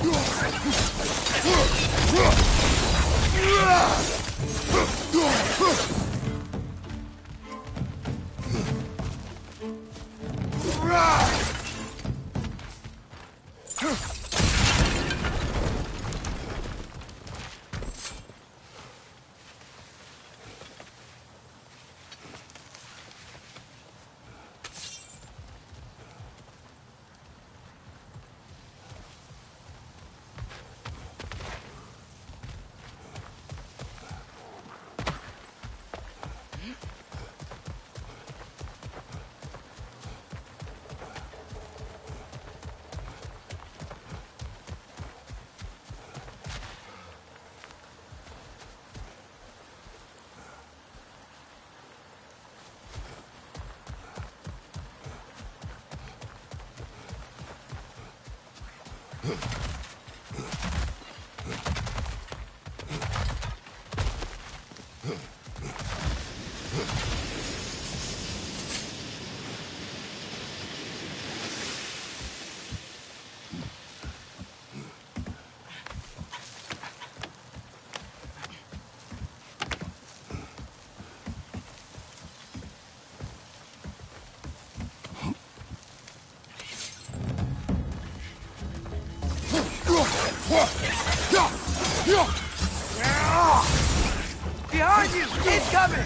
Behind you! It's coming!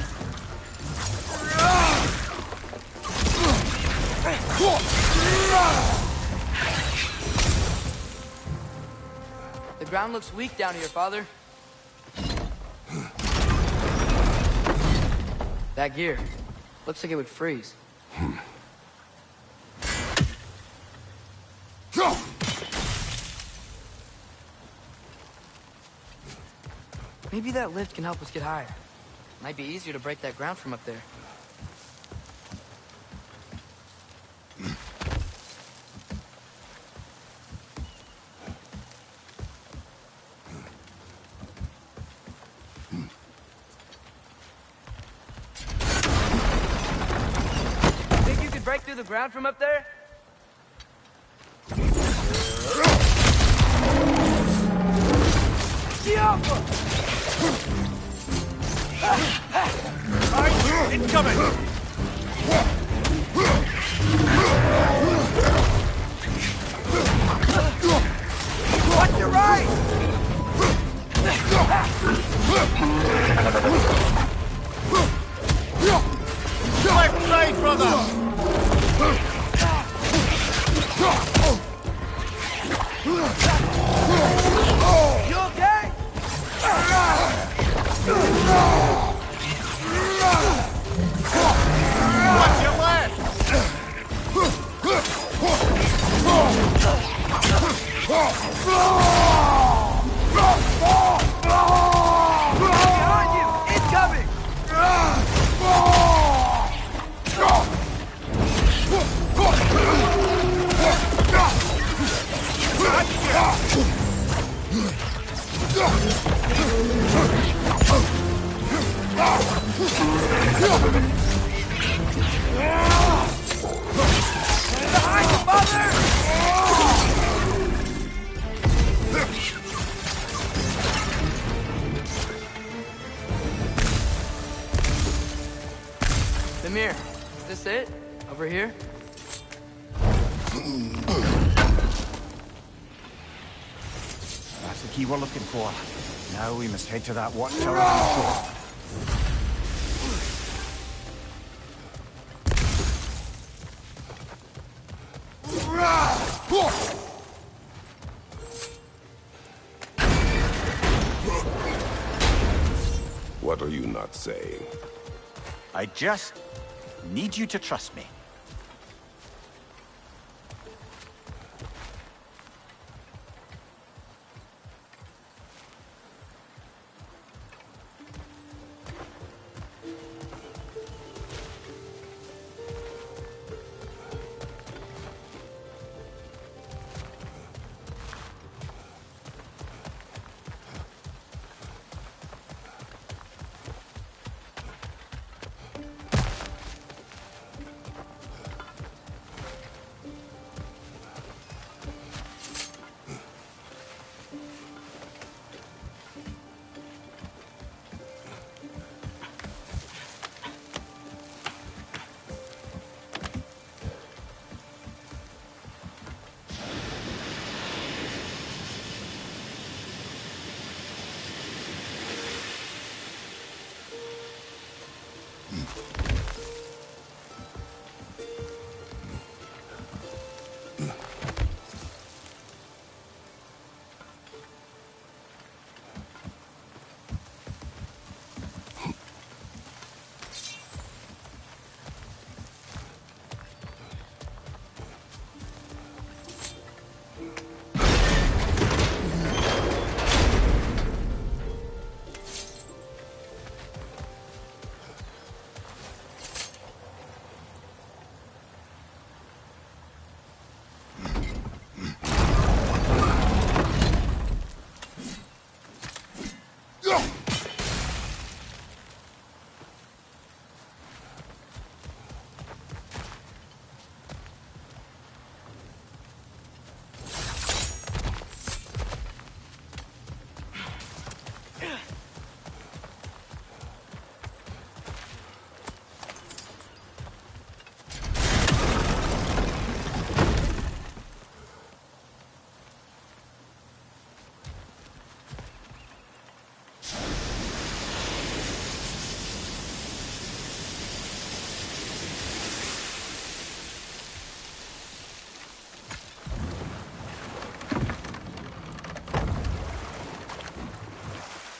The ground looks weak down here, Father. That gear. Looks like it would freeze. Maybe that lift can help us get higher. Might be easier to break that ground from up there. Think you could break through the ground from up there? The Alpha! Incoming! Watch your right! Left side, brother! You okay? Watch your left! Behind Mimir, is this it? Over here? That's the key we're looking for. Now we must head to that watchtower on the shore. What are you not saying? I just need you to trust me.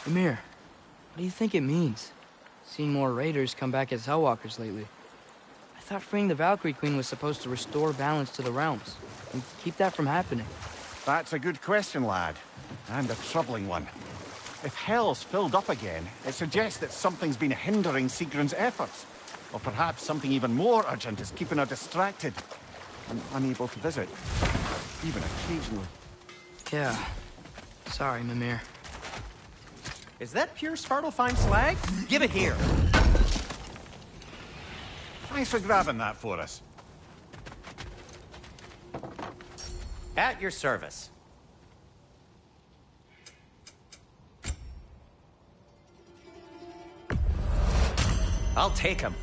Mimir, what do you think it means? Seen more raiders come back as Hellwalkers lately. I thought freeing the Valkyrie Queen was supposed to restore balance to the realms and keep that from happening. That's a good question, lad. And a troubling one. If Hell's filled up again, it suggests that something's been hindering Sigrun's efforts. Or perhaps something even more urgent is keeping her distracted and unable to visit. Even occasionally. Yeah. Sorry, Mimir. Is that pure Svartalfheim slag? Give it here. Thanks for grabbing that for us. At your service. I'll take him.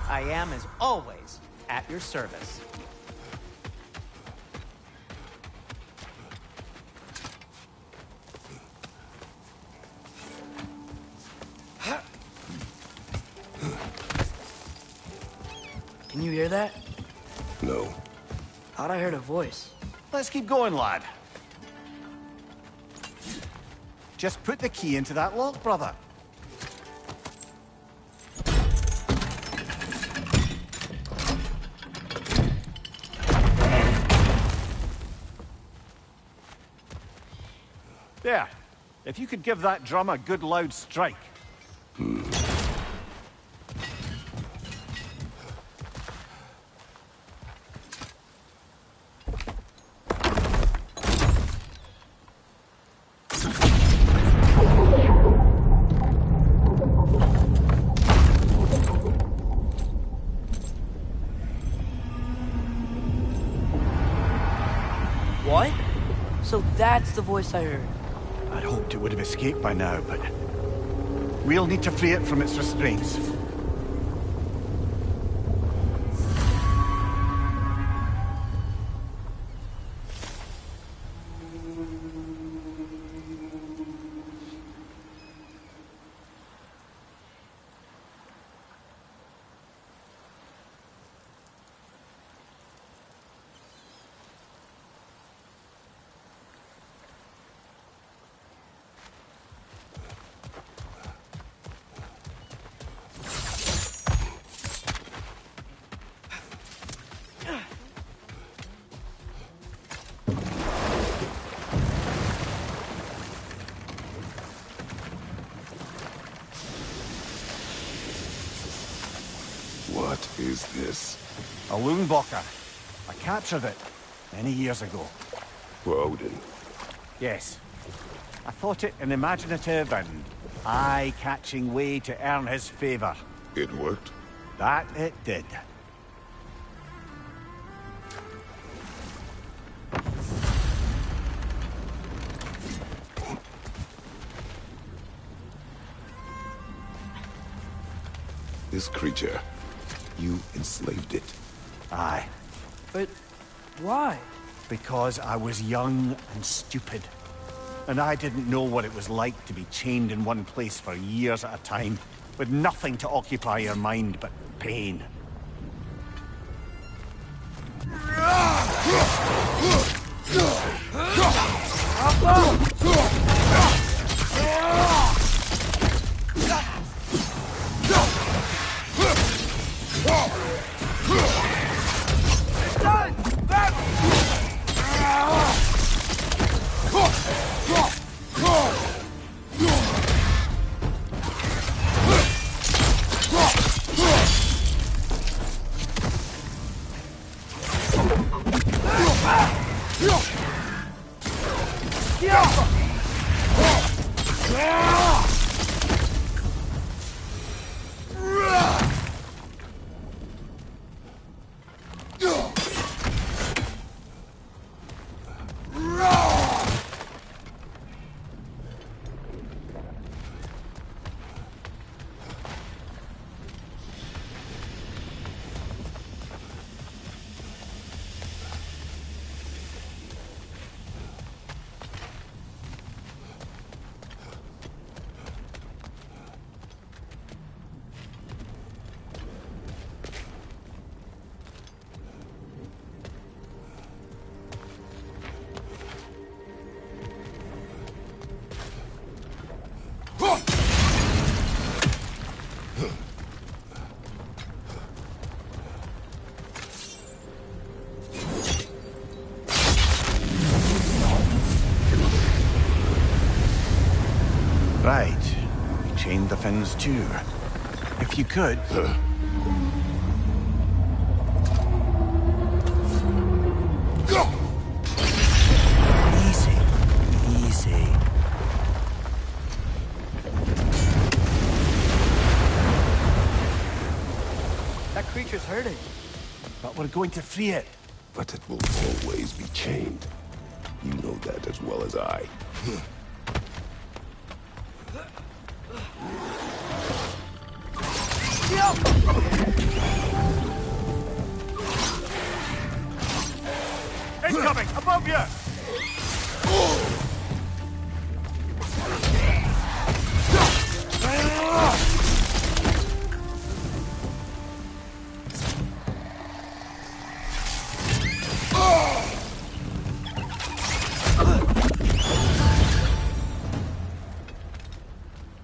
I am, as always, at your service. Can you hear that? No. Thought I heard a voice. Let's keep going, lad. Just put the key into that lock, brother. There. If you could give that drum a good loud strike. So that's the voice I heard. I'd hoped it would have escaped by now, but we'll need to free it from its restraints. What is this? A Loonbocker. I captured it many years ago. For Odin. Yes. I thought it an imaginative and eye-catching way to earn his favor. It worked? That it did. This creature, you enslaved it. Aye. But why? Because I was young and stupid. And I didn't know what it was like to be chained in one place for years at a time, with nothing to occupy your mind but pain. Right. You chained the fins too. If you could... Easy. Easy. That creature's hurting. But we're going to free it. But it will always be chained. You know that as well as I. Incoming! Above you!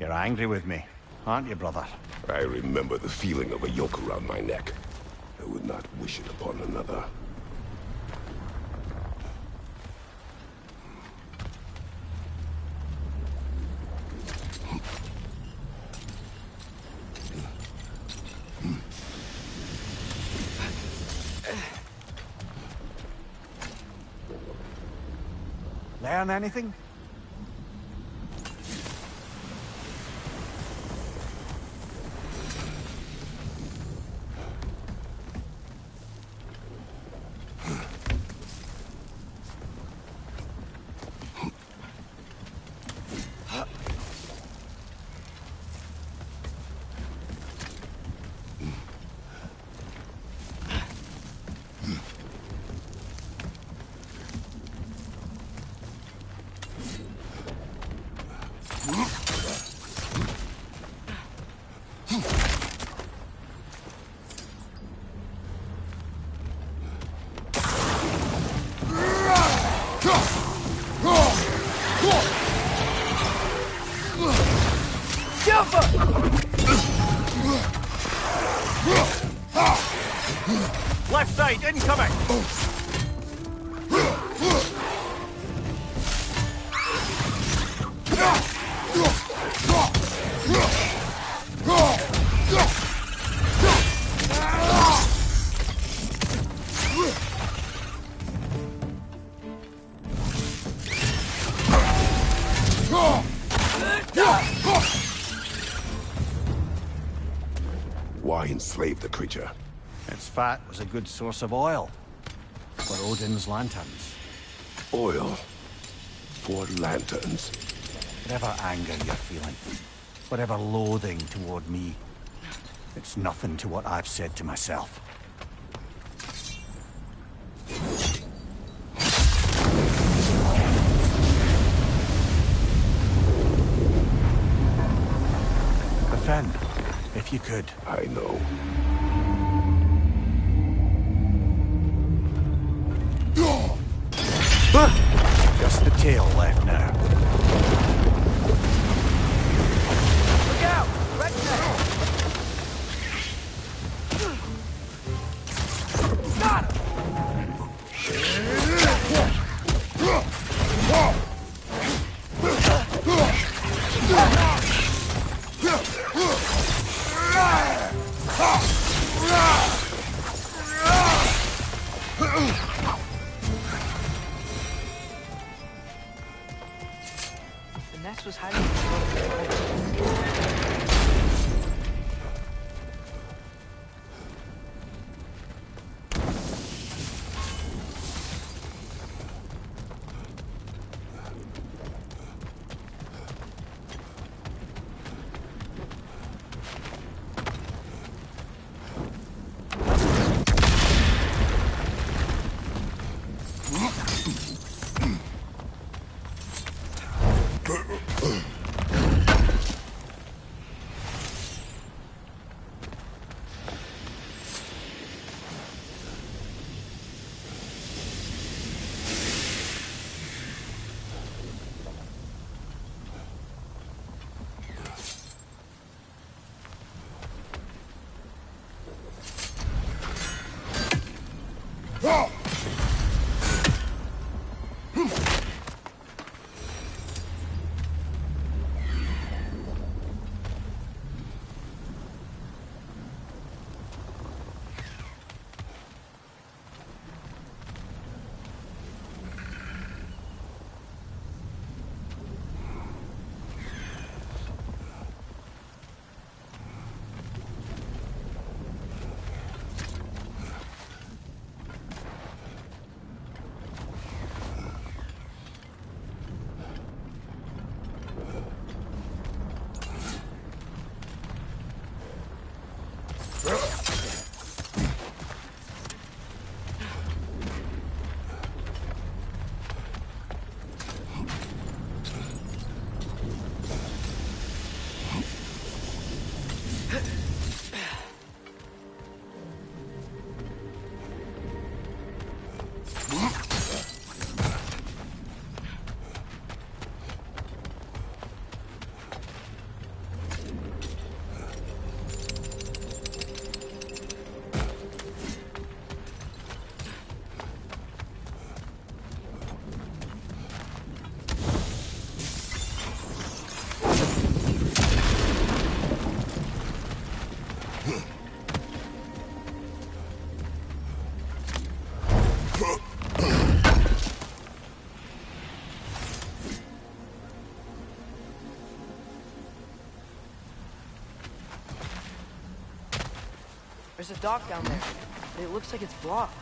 You're angry with me, aren't you, brother? I remember the feeling of a yoke around my neck. I would not wish it upon another. Learn anything? side, incoming! Why enslave the creature? Its fat was a good source of oil for Odin's lanterns. Oil for lanterns. Whatever anger you're feeling, whatever loathing toward me, it's nothing to what I've said to myself. Defend, if you could. I know. Just the tail left now. Look out! Redneck! Got him! The nest was hiding in the There's a dock down there. It looks like it's blocked.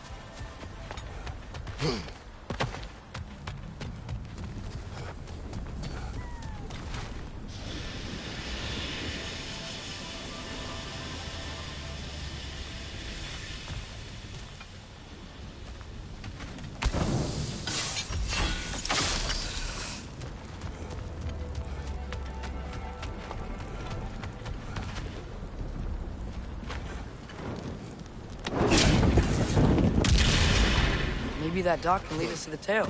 Maybe that dock can lead us to the tail.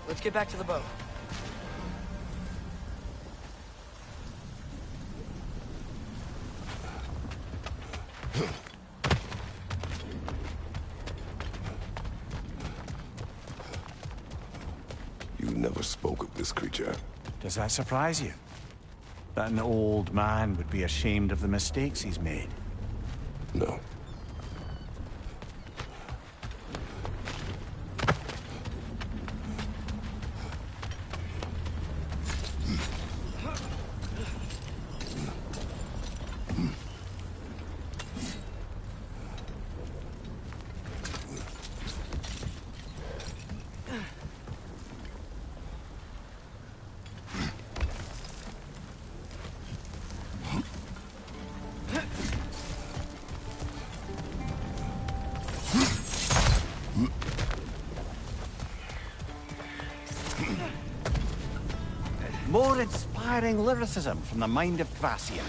Let's get back to the boat. never spoke of this creature. Does that surprise you? That an old man would be ashamed of the mistakes he's made? No. More inspiring lyricism from the mind of Gracia.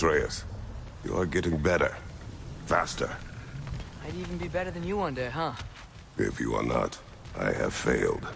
Atreus, you are getting better. Faster. I'd even be better than you one day, huh? If you are not, I have failed.